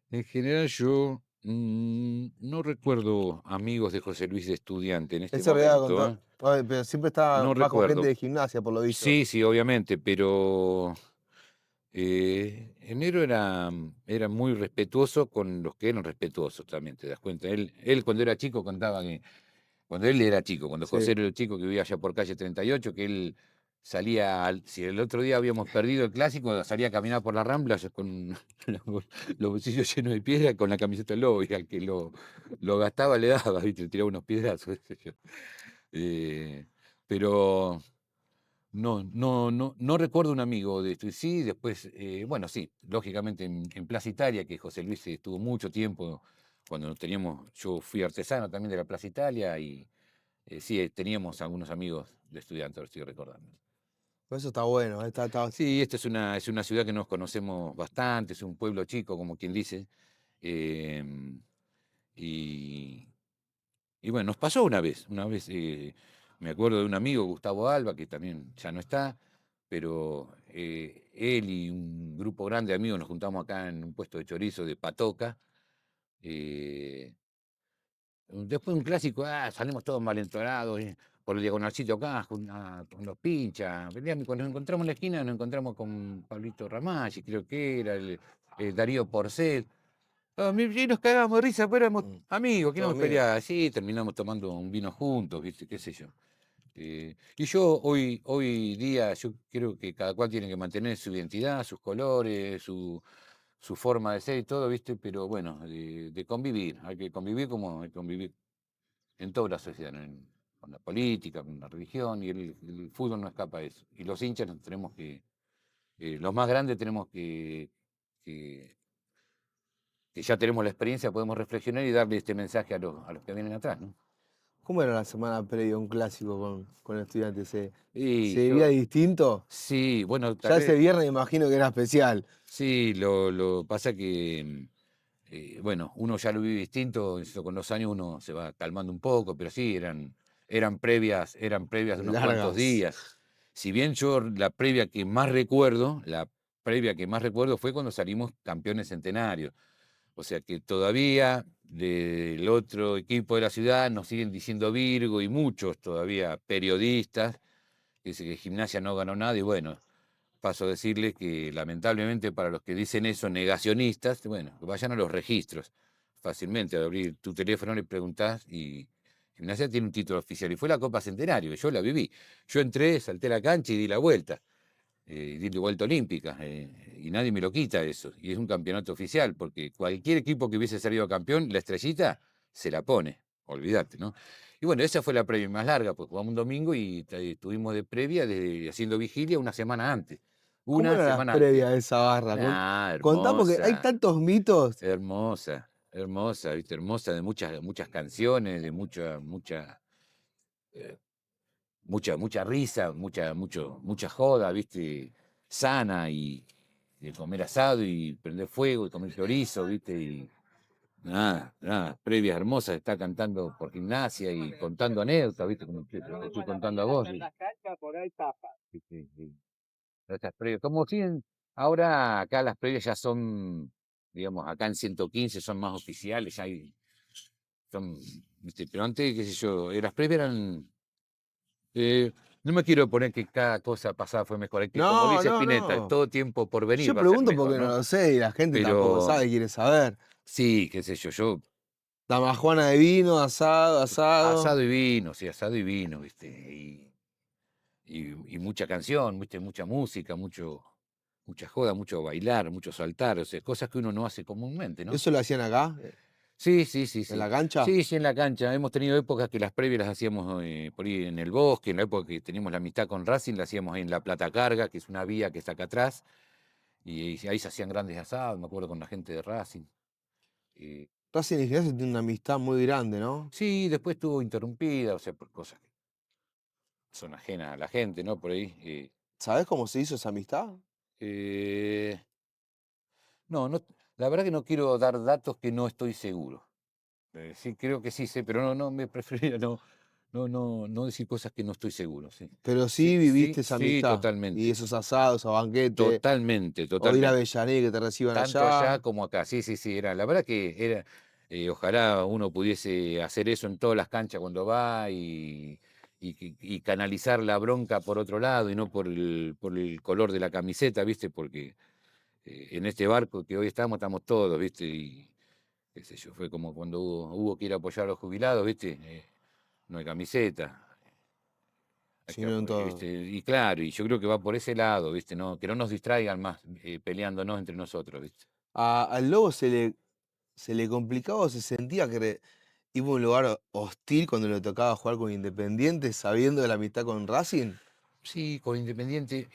En general yo No recuerdo amigos de José Luis de estudiante en Él este se rodeaba con momento, ¿eh? pero siempre estaba No más con gente recuerdo. de gimnasia, por lo visto. Sí, sí, obviamente, pero Enero era muy respetuoso con los que eran respetuosos también, ¿te das cuenta? Él cuando era chico contaba que, cuando él era chico, cuando José Sí. era el chico que vivía allá por calle 38, que él salía, si el otro día habíamos perdido el clásico, salía a caminar por las Ramblas con los bolsillos llenos de piedra con la camiseta del Lobo, y al que lo gastaba le daba, ¿viste? Le tiraba unos piedrazos, qué sé yo. Eh, pero no recuerdo un amigo de esto. Sí, después, bueno, sí, lógicamente en Plaza Italia, que José Luis estuvo mucho tiempo, cuando teníamos, yo fui artesano también de la Plaza Italia y sí, teníamos algunos amigos de estudiantes, lo estoy recordando. Por eso está bueno. Sí, esta es una ciudad que nos conocemos bastante, es un pueblo chico, como quien dice. em, y, y bueno, nos pasó una vez me acuerdo de un amigo, Gustavo Alba, que también ya no está, pero él y un grupo grande de amigos nos juntamos acá en un puesto de chorizo de Patoca. eh, Después de un clásico, salimos todos malentonados por el diagonalcito acá, con los pinchas. Cuando nos encontramos en la esquina, nos encontramos con Pablito Ramaggi, creo que era, Darío Porcel. Y nos cagamos de risa, pero éramos amigos, que Todo íbamos a mío. pelear. Sí, terminamos tomando un vino juntos, ¿viste? ¿Qué sé yo? Y yo hoy día, yo creo que cada cual tiene que mantener su identidad, sus colores, su forma de ser y todo, ¿viste? Pero bueno, de convivir. Hay que convivir como hay que convivir en toda la sociedad, ¿no? Con la política, con la religión, y el fútbol no escapa a eso. Y los hinchas tenemos los más grandes tenemos que, que ya tenemos la experiencia, podemos reflexionar y darle este mensaje a los que vienen atrás, ¿no? ¿Cómo era la semana previa a un clásico con estudiantes? ¿Se Y vivía yo, distinto? sí, bueno, tal Ya ese vez, viernes me imagino que era especial. sí, lo pasa que, bueno, uno ya lo vive distinto, eso con los años uno se va calmando un poco, pero sí, eran previas de unos cuantos Largas. días. Si bien yo la previa que más recuerdo fue cuando salimos campeones centenarios. O sea que todavía del otro equipo de la ciudad nos siguen diciendo Virgo y muchos todavía periodistas que dicen que Gimnasia no ganó nada y bueno, paso a decirles que lamentablemente para los que dicen eso negacionistas, bueno, que vayan a los registros. Fácilmente, al abrir tu teléfono le preguntás y Gimnasia tiene un título oficial y fue la Copa Centenario, yo la viví. Yo entré, salté a la cancha y di la vuelta. Di la vuelta olímpica, y nadie me lo quita eso. Y es un campeonato oficial, porque cualquier equipo que hubiese salido campeón, la estrellita se la pone, olvídate, ¿no? Y bueno, esa fue la previa más larga, pues jugamos un domingo y estuvimos de previa, haciendo vigilia una semana antes. ¿Cómo Una eran las semana antes. previas de esa barra? Contá porque hay Hermosa, tantos mitos. hermosa, hermosa, ¿viste? Hermosa de muchas canciones, de eh, mucha risa, mucha joda, ¿viste? Sana y de comer asado y prender fuego y comer chorizo, ¿viste? Y nada, previas hermosas, está cantando por Gimnasia y contando anécdotas, ¿viste? Como te estoy contando a vos. ¿Viste? Estas previas. Como siguen, ahora acá las previas ya son, digamos, acá en 115 son más oficiales, son, ¿viste? Pero antes, qué sé yo, las previas eran. Eh, no me quiero poner que cada cosa pasada fue mejor. Hay que, como No, dice no, Spinetta, no. todo tiempo por venir Yo va a ser pregunto mejor, porque no ¿no? lo sé y la gente tampoco Pero sabe, quiere saber. sí, qué sé yo, Damajuana de vino, asado, asado. asado y vino, sí, asado y vino, ¿viste? Y mucha canción, ¿viste? Mucha música, mucha joda, mucho bailar, mucho saltar, o sea, cosas que uno no hace comúnmente, ¿no? ¿Eso lo hacían acá, Sí, sí, sí, en sí. la cancha? Sí, sí, en la cancha. Hemos tenido épocas que las previas las hacíamos por ahí en el bosque, en la época que teníamos la amistad con Racing, la hacíamos ahí en la Plata Carga, que es una vía que está acá atrás. Y ahí se hacían grandes asados, me acuerdo con la gente de Racing. Eh, Racing y Gimnasia tienen una amistad muy grande, ¿no? sí, después estuvo interrumpida, o sea, por cosas que son ajenas a la gente, ¿no? Por ahí. ¿Sabés cómo se hizo esa amistad? Eh, no, la verdad que no quiero dar datos que no estoy seguro. Sí, creo que sí sé, pero no me preferiría no decir cosas que no estoy seguro, sí. Pero Sí, sí sí, viviste esa sí, amistad. Y totalmente. esos asados, esos banquetes, Totalmente, o ir a totalmente. Avellaneda que te reciban Tanto allá allá. como acá, sí, sí, sí, la verdad que era. Ojalá uno pudiese hacer eso en todas las canchas cuando va y canalizar la bronca por otro lado y no por el color de la camiseta, ¿viste? Porque en este barco que hoy estamos todos, ¿viste? Y qué sé yo, fue como cuando hubo que ir a apoyar a los jubilados, ¿viste? No hay camiseta. Hay que Sino en todo. ¿viste? Y claro, y yo creo que va por ese lado, ¿viste? No, que no nos distraigan más peleándonos entre nosotros, ¿viste? Al Lobo se le complicaba o se sentía que iba a un lugar hostil cuando le tocaba jugar con Independiente, sabiendo de la amistad con Racing. Sí, con Independiente,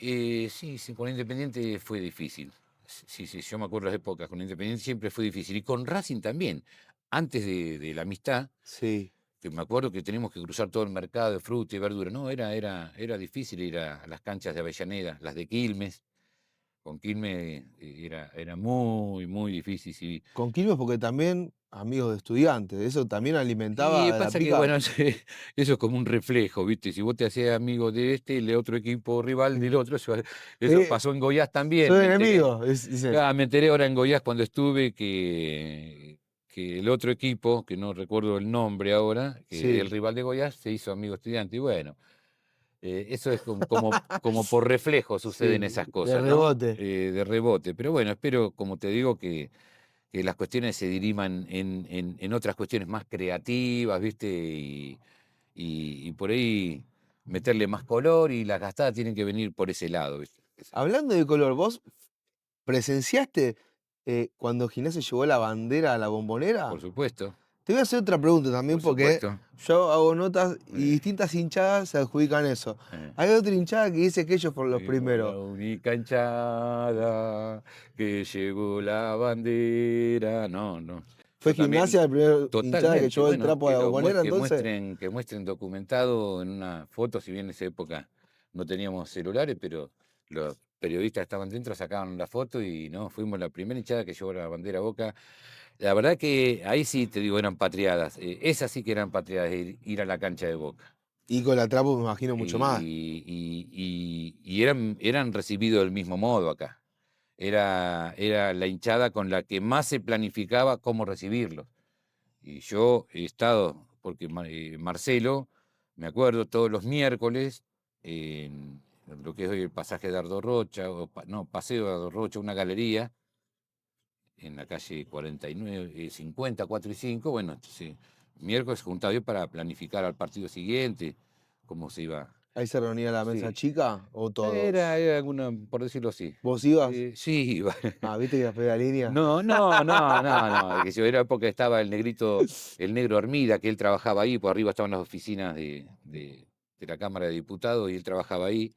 sí, con Independiente fue difícil. Sí, yo me acuerdo las épocas, con Independiente siempre fue difícil. Y con Racing también. Antes de la amistad, Sí. que me acuerdo que teníamos que cruzar todo el mercado de fruta y verdura. No, era difícil ir a las canchas de Avellaneda, las de Quilmes. Con Quilmes era muy, muy difícil. Sí. Con Quilmes porque también amigos de estudiantes, eso también Y alimentaba de la pasa que, pica. bueno, eso es como un reflejo, ¿viste? Si vos te hacías amigo de este, el otro equipo rival del otro, eso Sí, pasó en Goiás también, soy ¿viste? enemigo, dice. Me enteré ahora en Goiás cuando estuve que el otro equipo, que no recuerdo el nombre ahora, que el Sí, rival de Goiás se hizo amigo estudiante. Y bueno, eso es como por reflejo suceden sí, esas de cosas, ¿no? rebote. De rebote. Pero bueno, espero, como te digo, que las cuestiones se diriman en otras cuestiones más creativas, ¿viste? Y por ahí meterle más color y las gastadas tienen que venir por ese lado, ¿viste? Qué sé yo. Hablando de color, ¿vos presenciaste cuando Gimnasia llevó la bandera a la Por Bombonera? supuesto, Te voy a hacer otra pregunta también por porque supuesto. yo hago notas y Eh, distintas hinchadas se adjudican eso. eh. Hay otra hinchada que dice que ellos fueron los Fuimos primeros. la única hinchada que llevó la bandera. No, no. ¿Fue Yo también, Gimnasia la primera hinchada que totalmente. llevó el Bueno, trapo a la Bombonera entonces? que muestren documentado en una foto, si bien en esa época no teníamos celulares, pero los periodistas estaban dentro, sacaban la foto y no, fuimos la primera hinchada que llevó la bandera a Boca. La verdad que ahí sí te digo, eran patriadas. Esas sí que eran patriadas, ir a la cancha de Boca. Y con la trapo me imagino mucho más. Y eran recibidos del mismo modo acá. Era la hinchada con la que más se planificaba cómo recibirlos. Y yo he estado, porque Marcelo, me acuerdo, todos los miércoles, en lo que es hoy el pasaje de Ardo Rocha, no, Paseo de Ardo Rocha, una galería, en la calle 49, 50, 4 y 5. Bueno, entonces, miércoles juntaba yo para planificar al partido siguiente, cómo se iba. Ahí se reunía la mesa Sí, chica o era, todos. era alguna, por decirlo así. ¿Vos ibas? Sí, iba. Ah, viste que la primera línea. No, que yo era porque estaba el negro Armida, que él trabajaba ahí, por arriba estaban las oficinas de la Cámara de Diputados y él trabajaba ahí.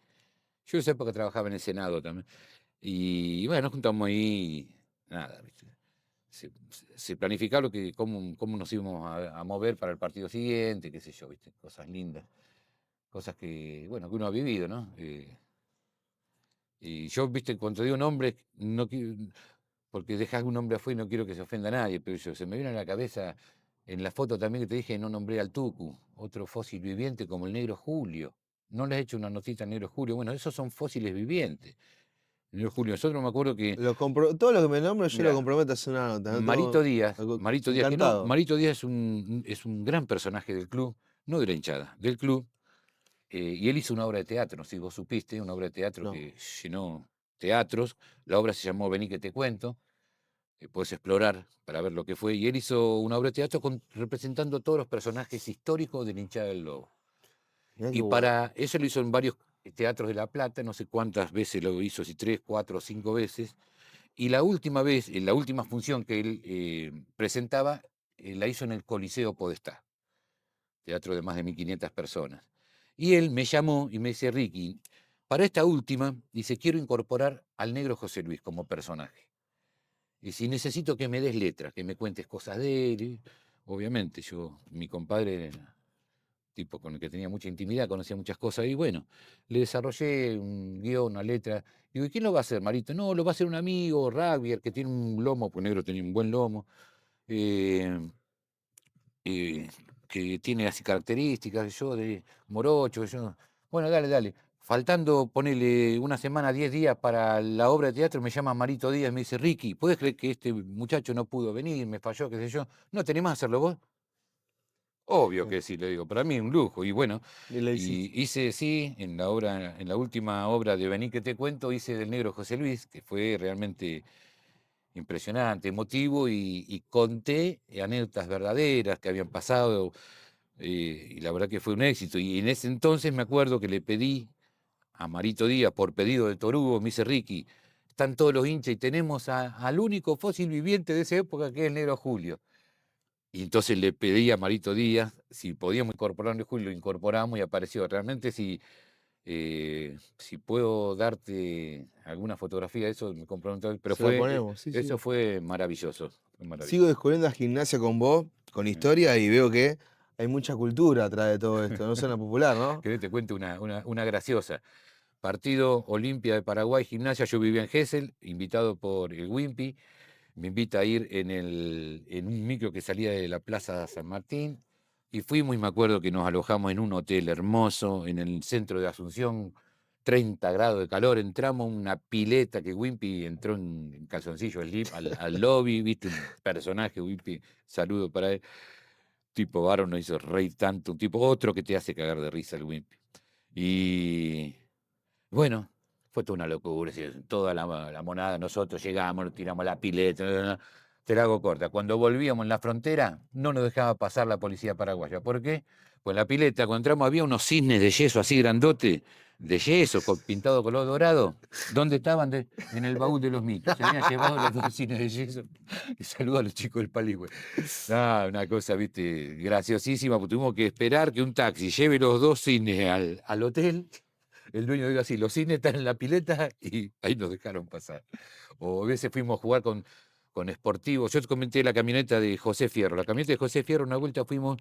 Yo en esa época trabajaba en el Senado también. Y bueno, nos juntamos ahí, nada, ¿viste? Se planificaba cómo nos íbamos a mover para el partido siguiente, qué sé yo, ¿viste? Cosas lindas, cosas que, bueno, que uno ha vivido, ¿no? Y yo, viste, cuando digo nombres, no quiero, porque dejas un nombre afuera y no quiero que se ofenda a nadie, pero se me viene a la cabeza en la foto también que te dije, no nombré al Tucu, otro fósil viviente como el negro Julio. No le he hecho una notita al negro Julio. Bueno, esos son fósiles vivientes. El negro Julio, nosotros me acuerdo que, Todo lo que me nombro yo lo mira, comprometo a hacer una nota. ¿No? Marito Díaz, que no, Encantado. Marito Díaz es un gran personaje del club, no de la hinchada, del club. Y él hizo una obra de teatro, no sé si vos supiste, una obra de teatro No. que llenó teatros. La obra se llamó Vení que te cuento. Puedes explorar para ver lo que fue. Y él hizo una obra de teatro representando todos los personajes históricos de la hinchada del Lobo. Mirá qué Y bueno. para eso lo hizo en varios teatros de La Plata, no sé cuántas veces lo hizo, si 3, 4 o 5 veces. Y la última vez, en la última función que él presentaba, la hizo en el Coliseo Podestá, teatro de más de 1500 personas. Y él me llamó y me dice, Ricky, para esta última, dice, quiero incorporar al negro José Luis como personaje. Y si necesito que me des letras, que me cuentes cosas de él, obviamente, mi compadre era tipo con el que tenía mucha intimidad, conocía muchas cosas, y bueno, le desarrollé un guión, una letra. Digo, ¿y quién lo va a hacer, Marito? No, lo va a hacer un amigo, Rugby, que tiene un lomo, pues negro tenía un buen lomo, eh, que tiene así características, yo de morocho, yo. Bueno, dale, dale. faltando, ponele una semana, 10 días para la obra de teatro, me llama Marito Díaz, me dice, Ricky, ¿puedes creer que este muchacho no pudo venir, me falló, qué sé yo? ¿No te animás a hacerlo vos? Obvio Sí. que sí, le digo, para mí un lujo. Y bueno, Y le hiciste. y hice, sí, en la última obra de Vení que te cuento, hice del negro José Luis, que fue realmente impresionante, emotivo, y conté anécdotas verdaderas que habían pasado, y la verdad que fue un éxito. Y en ese entonces me acuerdo que le pedí a Marito Díaz, por pedido de Torugo, me dice, Ricky, están todos los hinchas y tenemos al único fósil viviente de esa época que es el negro Julio. Y entonces le pedí a Marito Díaz si podíamos incorporarlo, Julio, lo incorporamos y apareció. Realmente si puedo darte alguna fotografía de eso, me comprometo, pero Se la ponemos, sí, eso sí. fue maravilloso, fue Sigo maravilloso. descubriendo la gimnasia con vos, con Mm. historia, y veo que hay mucha cultura atrás de todo esto. No suena popular, ¿no? ¿Querés te cuente una graciosa? Partido Olimpia de Paraguay, gimnasia, yo vivía en Gesell, invitado por el Wimpy, me invita a ir en un micro que salía de la Plaza San Martín, y fuimos y me acuerdo que nos alojamos en un hotel hermoso en el centro de Asunción, 30 grados de calor, entramos a una pileta que Wimpy entró en calzoncillo slip al lobby, viste, un personaje, Wimpy, saludo para él, tipo varón, nos hizo reír tanto, un tipo otro que te hace cagar de risa el Wimpy. Y bueno, fue toda una locura, sí, toda la monada, nosotros llegamos, nos tiramos la pileta, te la hago corta. Cuando volvíamos en la frontera, no nos dejaba pasar la policía paraguaya. ¿Por qué? Pues en la pileta, cuando entramos, había unos cisnes de yeso así grandote, de yeso, pintado color dorado. ¿Dónde estaban? En el baúl de los micros. Se habían llevado los dos cisnes de yeso. Y saludo a los chicos del Paligüe. Ah, una cosa, viste, graciosísima, porque tuvimos que esperar que un taxi lleve los dos cisnes al hotel. El dueño dijo así, los cines están en la pileta, y ahí nos dejaron pasar. O a veces fuimos a jugar con Sportivos. Yo te comenté la camioneta de José Fierro. La camioneta de José Fierro, una vuelta fuimos,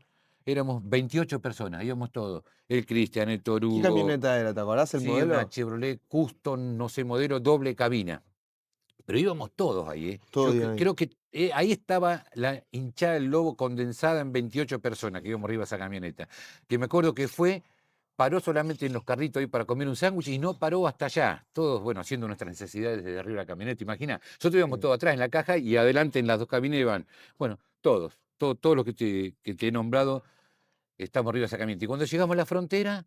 éramos 28 personas, íbamos todos. El Cristian, el ¿Qué Torugo, camioneta era? ¿Te acordás el sí, una modelo? Chevrolet Custom, no sé, modelo doble cabina. Pero íbamos todos ahí, ¿eh? Todo bien ahí. Creo que ahí estaba la hinchada del Lobo condensada en 28 personas que íbamos arriba de esa camioneta. Que me acuerdo que paró solamente en los carritos ahí para comer un sándwich y no paró hasta allá. Todos, bueno, haciendo nuestras necesidades desde arriba de la camioneta, imagina. Nosotros íbamos Sí. todos atrás en la caja y adelante en las dos cabinas iban, bueno, todos los que te he nombrado, estamos arriba de esa camioneta. Y cuando llegamos a la frontera,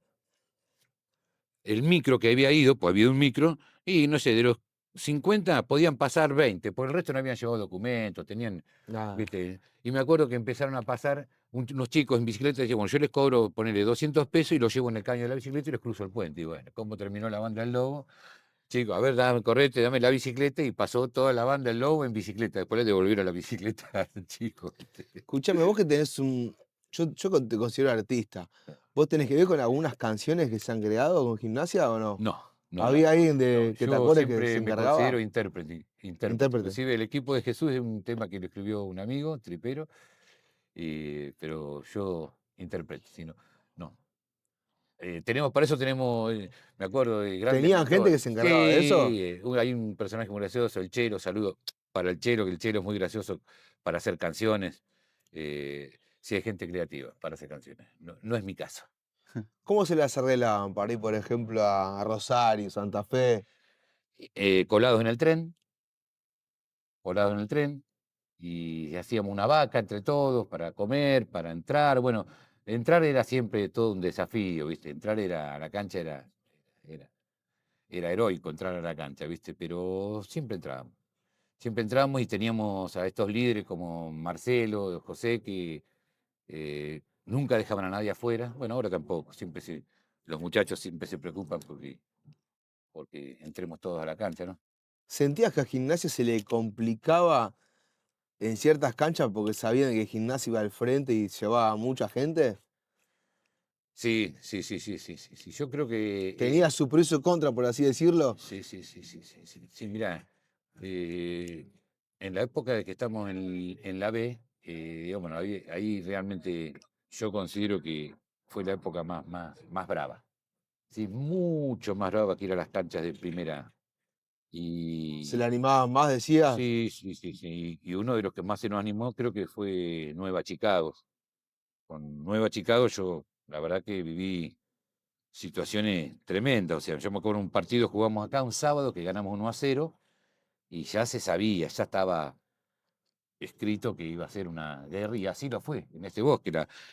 el micro que había ido, pues había un micro, y no sé, de los 50 podían pasar 20, por el resto no habían llevado documentos, tenían, Nada. viste, y me acuerdo que empezaron a pasar unos chicos en bicicleta y decían, bueno, yo les cobro, ponerle 200 pesos y los llevo en el caño de la bicicleta y les cruzo el puente. Y bueno, ¿cómo terminó la banda del Lobo? Chicos, a ver, dame, correte, dame la bicicleta, y pasó toda la banda del Lobo en bicicleta. Después le devolvieron la bicicleta al chico. Escuchame, vos que tenés un. Yo te considero artista. ¿Vos tenés que ver con algunas canciones que se han creado con gimnasia o no? No, no, no, ¿Había no. alguien No, que te yo acuerdes que se siempre me considero encargaba? intérprete. Intérprete. Inclusive el equipo de Jesús es un tema que lo escribió un amigo, tripero, pero yo intérprete, si no, no. Para eso tenemos, me acuerdo de grandes ¿Tenían gente que mentores. se encargaba de eso? Sí, hay un personaje muy gracioso, el Chelo, saludo para el Chelo, que el Chelo es muy gracioso para hacer canciones. Sí, hay gente creativa para hacer canciones. No, no es mi caso. ¿Cómo se las arreglaban para ir, por ejemplo, a Rosario, Santa Fe? Colados en el tren, colados en el tren, y hacíamos una vaca entre todos para comer, para entrar. Bueno, entrar era siempre todo un desafío, ¿viste? Entrar a la cancha era, era heroico entrar a la cancha, ¿viste? Pero siempre entrábamos. Siempre entramos y teníamos a estos líderes como Marcelo, José, que nunca dejaban a nadie afuera. Bueno, ahora tampoco. Los muchachos siempre se preocupan porque entremos todos a la cancha, ¿no? ¿Sentías que a Gimnasia se le complicaba en ciertas canchas porque sabían que Gimnasia iba al frente y llevaba a mucha gente? Sí, sí, sí, sí, sí, sí, sí. Yo creo que ¿Tenía su pro y su contra, por así decirlo? sí, sí, sí, sí, sí, sí. Sí, mirá, en la época de que estamos en la B, digamos, bueno, ahí realmente yo considero que fue la época más brava. Sí, mucho más brava que ir a las canchas de primera. ¿Se le Y animaban más, decías? sí, sí, sí, sí. Y uno de los que más se nos animó creo que fue Nueva Chicago. Con Nueva Chicago yo, la verdad que viví situaciones tremendas. O sea, yo me acuerdo un partido, jugamos acá un sábado que ganamos 1-0 y ya se sabía, ya estaba escrito que iba a ser una guerra y así lo fue en este bosque.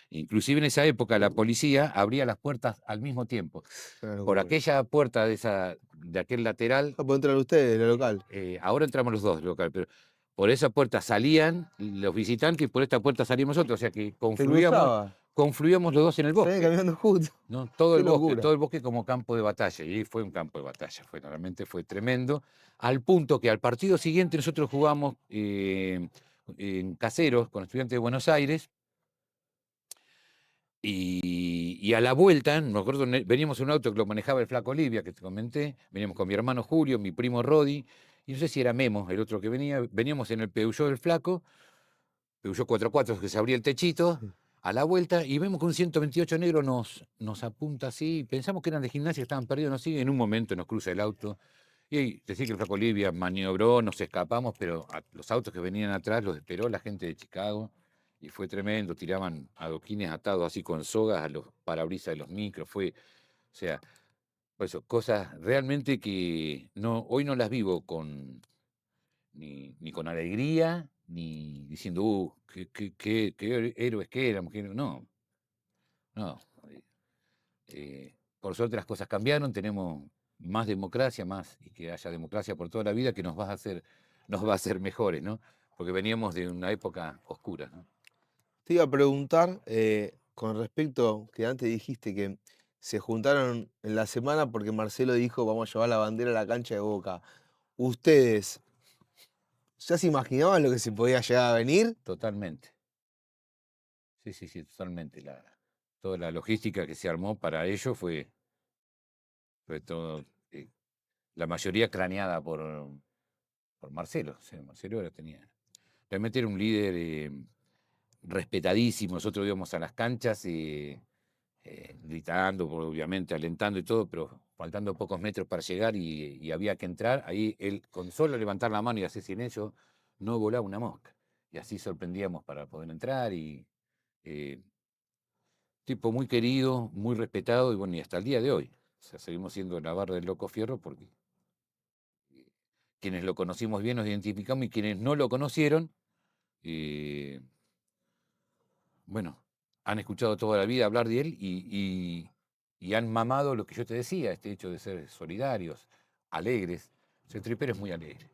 Inclusive en esa época la policía abría las puertas al mismo tiempo. Una Por locura. aquella puerta de aquel lateral, Ah, pueden entrar ustedes, lo local. ahora entramos los dos, local, pero por esa puerta salían los visitantes y por esta puerta salíamos nosotros, o sea que Se cruzaba. confluíamos los dos en el Salían bosque, caminando juntos. ¿no? Qué locura. Todo el bosque como campo de batalla, y fue un campo de batalla, realmente fue tremendo, al punto que al partido siguiente nosotros jugamos en Caseros con Estudiantes de Buenos Aires, y a la vuelta, me acuerdo, veníamos en un auto que lo manejaba el Flaco Olivia, que te comenté, veníamos con mi hermano Julio, mi primo Rodi, y no sé si era Memo, el otro que venía, veníamos en el Peugeot del Flaco, Peugeot 4x4 que se abría el techito, Sí. a la vuelta, y vemos que un 128 negro nos apunta así, pensamos que eran de gimnasia, estaban perdidos, no sé, en un momento nos cruza el auto, y decía que el Flaco Olivia maniobró, nos escapamos, pero los autos que venían atrás los esperó la gente de Chicago, y fue tremendo, tiraban adoquines atados así con sogas a los parabrisas de los micros, o sea, por eso, cosas realmente que hoy no las vivo ni con alegría, ni diciendo, qué héroes que éramos, no, no. Por suerte las cosas cambiaron, tenemos más democracia, y que haya democracia por toda la vida, que nos va a hacer mejores, ¿no? Porque veníamos de una época oscura, ¿no? Te iba a preguntar, con respecto que antes dijiste que se juntaron en la semana porque Marcelo dijo vamos a llevar la bandera a la cancha de Boca. ¿Ustedes ya se imaginaban lo que se podía llegar a venir? Totalmente. Sí, totalmente. Toda la logística que se armó para ello fue todo, la mayoría craneada por Marcelo. O sea, Marcelo realmente era un líder respetadísimo. Nosotros íbamos a las canchas gritando, obviamente alentando y todo, pero faltando pocos metros para llegar y había que entrar. Ahí él, con solo levantar la mano y hacer silencio, no volaba una mosca. Y así sorprendíamos para poder entrar eh, tipo muy querido, muy respetado y bueno, y hasta el día de hoy. O sea, seguimos siendo la barra del Loco Fierro porque quienes lo conocimos bien nos identificamos y quienes no lo conocieron, eh, bueno, han escuchado toda la vida hablar de él y han mamado lo que yo te decía, este hecho de ser solidarios, alegres. O sea, Tripero es muy alegre.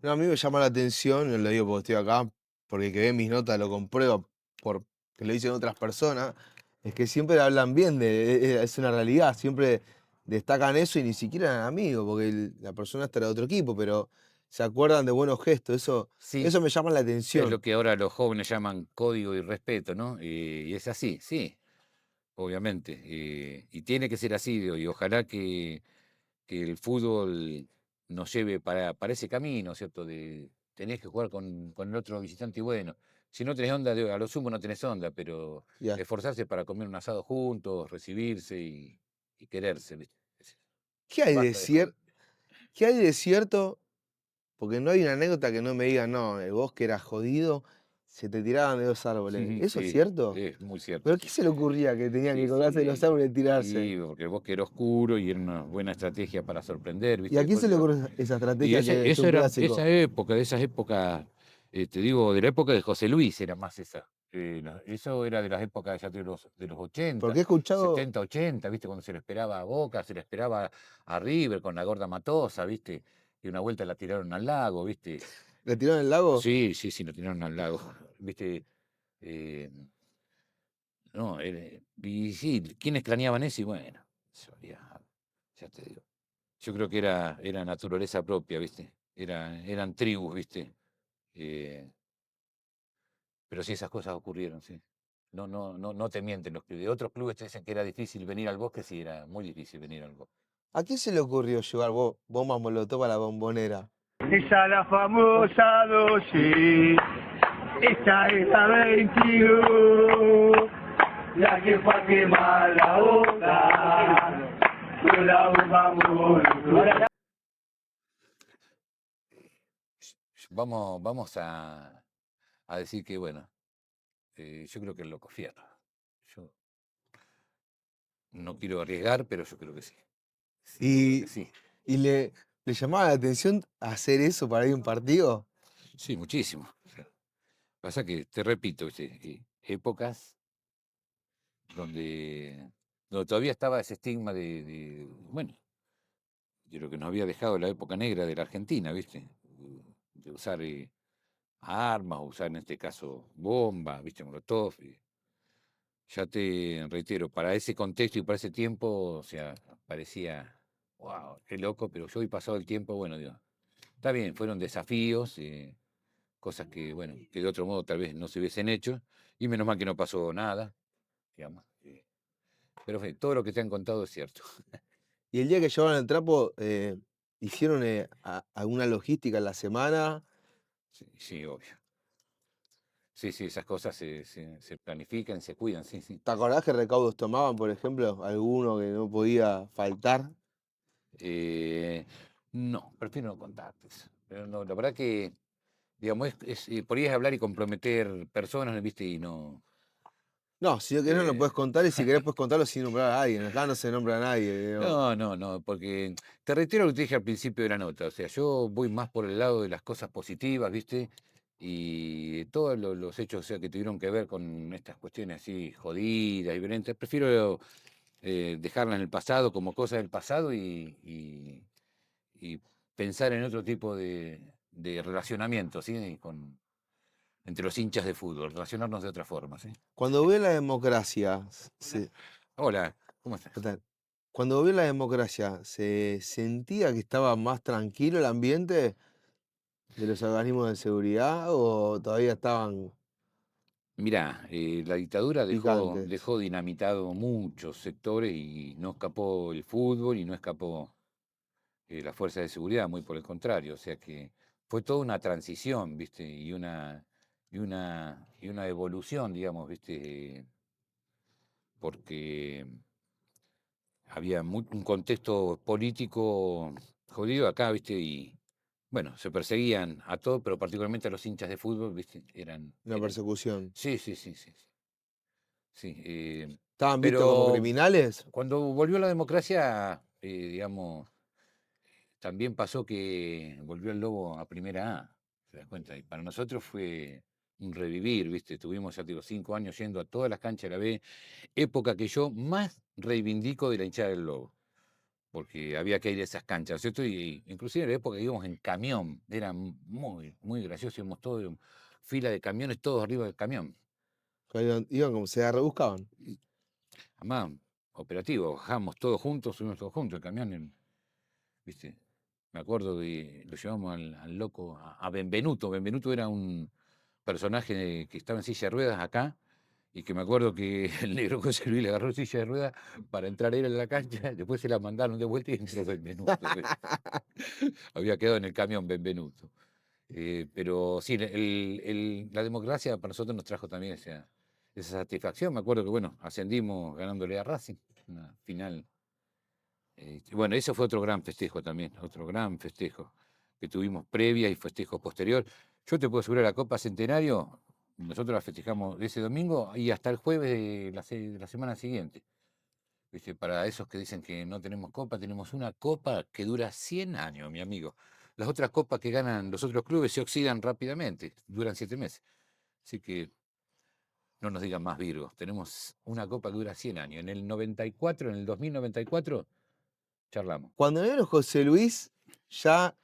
No, a mí me llama la atención, no lo digo porque estoy acá, porque el que ve mis notas lo comprueba por que lo dicen otras personas, es que siempre hablan bien es una realidad, siempre destacan eso y ni siquiera eran amigos, porque la persona está de otro equipo, pero se acuerdan de buenos gestos, Sí, eso me llama la es lo atención. que ahora los jóvenes llaman código y respeto, ¿no? Y es así, sí, obviamente. Y tiene que ser así, digo, y ojalá que el fútbol nos lleve para ese camino, ¿cierto? Tenés que jugar con el otro visitante y bueno. Si no tenés onda, a lo sumo no tenés onda, pero Ya. esforzarse para comer un asado juntos, recibirse y quererse, ¿viste? ¿Qué hay de Basta de joder. qué hay de cierto? Porque no hay una anécdota que no me diga, no, el bosque era jodido, se te tiraban de los árboles. ¿Eso es Sí, cierto? es muy cierto, ¿Pero qué sí. se le ocurría que tenían que Sí, colgarse de los sí. árboles y tirarse? Y porque el bosque era oscuro y era una buena estrategia para sorprender, ¿Y ¿viste? a quién Después se le yo. ocurrió esa Y estrategia que es eso un era, clásico? de esas épocas, te digo, de la época de José Luis era más esa. Eso era de las épocas ya de los Porque 80, he escuchado, 70, 80, ¿viste? Cuando se le esperaba a Boca, se le esperaba a River con la gorda Matosa, ¿viste? Y una vuelta la tiraron al lago, ¿viste? ¿le tiraron el lago? Sí, lo tiraron al lago, ¿viste? Eh, no, y sí, ¿quiénes planeaban eso? Y bueno, ya te digo. Yo creo que era naturaleza propia, ¿viste? Eran tribus, ¿viste? Eh, pero sí, esas cosas ocurrieron, sí. No te mienten los clubes. De otros clubes te dicen que era difícil venir al bosque, sí, era muy difícil venir al bosque. ¿A quién se le ocurrió llevar bombas molotov a la bombonera? Esa la famosa dosis, esta es la 22, la que fue a quemar la boca, con la bomba molotov. Vamos a decir que, bueno, yo creo que el Loco Fierro. Yo No quiero arriesgar, pero yo creo que sí. Sí, yo creo que ¿Y, sí. y le llamaba la atención hacer eso para ir a un partido? Sí, muchísimo. O sea, pasa que, te repito, ¿viste? Épocas donde todavía estaba ese estigma bueno, de lo que nos había dejado la época negra de la Argentina, ¿viste? De usar armas, usar en este caso bombas, ¿viste? Molotov. Ya te reitero, para ese contexto y para ese tiempo, o sea, parecía, wow, qué loco, pero yo hoy pasado el tiempo, bueno, digo, está bien, fueron desafíos, cosas que, bueno, que de otro modo tal vez no se hubiesen hecho, y menos mal que no pasó nada, digamos. Pero en fin, todo lo que te han contado es cierto. Y el día que llevaron el trapo, ¿hicieron alguna logística en la semana? Sí, sí, obvio. Sí, sí, esas cosas se planifican, se cuidan, sí, sí. ¿Te acordás qué recaudos tomaban, por ejemplo? ¿Alguno que no podía faltar? Eh, no, prefiero no contarte eso. Pero no, la verdad que, digamos, podrías hablar y comprometer personas, ¿viste? Y no. No, si no querés no lo eh, puedes contar y si querés puedes contarlo sin nombrar a nadie. Acá no se nombra a nadie. Digo. no, no, no, porque te reitero lo que te dije al principio de la nota. O sea, yo voy más por el lado de las cosas positivas, ¿viste? Y todos los hechos, o sea, que tuvieron que ver con estas cuestiones así jodidas y violentas, prefiero dejarlas en el pasado como cosas del pasado y pensar en otro tipo de relacionamiento, ¿sí? Entre los hinchas de fútbol, relacionarnos de otra forma, ¿sí? Cuando volvió la democracia, Hola, ¿cómo estás? total, cuando volvió la democracia, ¿se sentía que estaba más tranquilo el ambiente de los organismos de seguridad o todavía estaban Mirá, la dictadura picantes? dejó dinamitado muchos sectores y no escapó el fútbol y no escapó la fuerza de seguridad, muy por el contrario. O sea que fue toda una transición, ¿viste? Y una evolución, digamos, ¿viste? Porque había un contexto político jodido acá, ¿viste? Y bueno, se perseguían a todos, pero particularmente a los hinchas de fútbol, ¿viste? Una persecución. Sí, sí, sí, sí, sí. Sí, ¿Estaban vistos como pero criminales? cuando volvió la democracia, digamos, también pasó que volvió el Lobo a Primera A, ¿te das cuenta? Y para nosotros fue un revivir, ¿viste? Estuvimos, ya te digo, 5 años yendo a todas las canchas de la B, época que yo más reivindico de la hinchada del Lobo, porque había que ir a esas canchas, ¿cierto? Y inclusive en la época que íbamos en camión, era muy, muy gracioso, íbamos todos en fila de camiones, todos arriba del camión. Que iban como se rebuscaban. Además, operativo, bajamos todos juntos, subimos todos juntos, el camión, ¿viste? Me acuerdo que lo llevamos al loco, a Benvenuto. Benvenuto era un personaje que estaba en silla de ruedas acá, y que me acuerdo que el negro José Luis le agarró silla de ruedas para entrar él en la cancha, después se la mandaron de vuelta y entró Benvenuto. Había quedado en el camión Benvenuto. Pero sí, la democracia para nosotros nos trajo también esa satisfacción. Me acuerdo que, bueno, ascendimos ganándole a Racing, una final. Bueno, eso fue otro gran festejo también, otro gran festejo que tuvimos previa y festejo posterior. Yo te puedo asegurar, la Copa Centenario, nosotros la festejamos ese domingo y hasta el jueves de la semana siguiente. ¿Viste? Para esos que dicen que no tenemos copa, tenemos una copa que dura 100 años, mi amigo. Las otras copas que ganan los otros clubes se oxidan rápidamente, duran 7 meses. Así que no nos digan más Virgos. Tenemos una copa que dura 100 años. En el 94, en el 2094, charlamos. Cuando el negro José Luis ya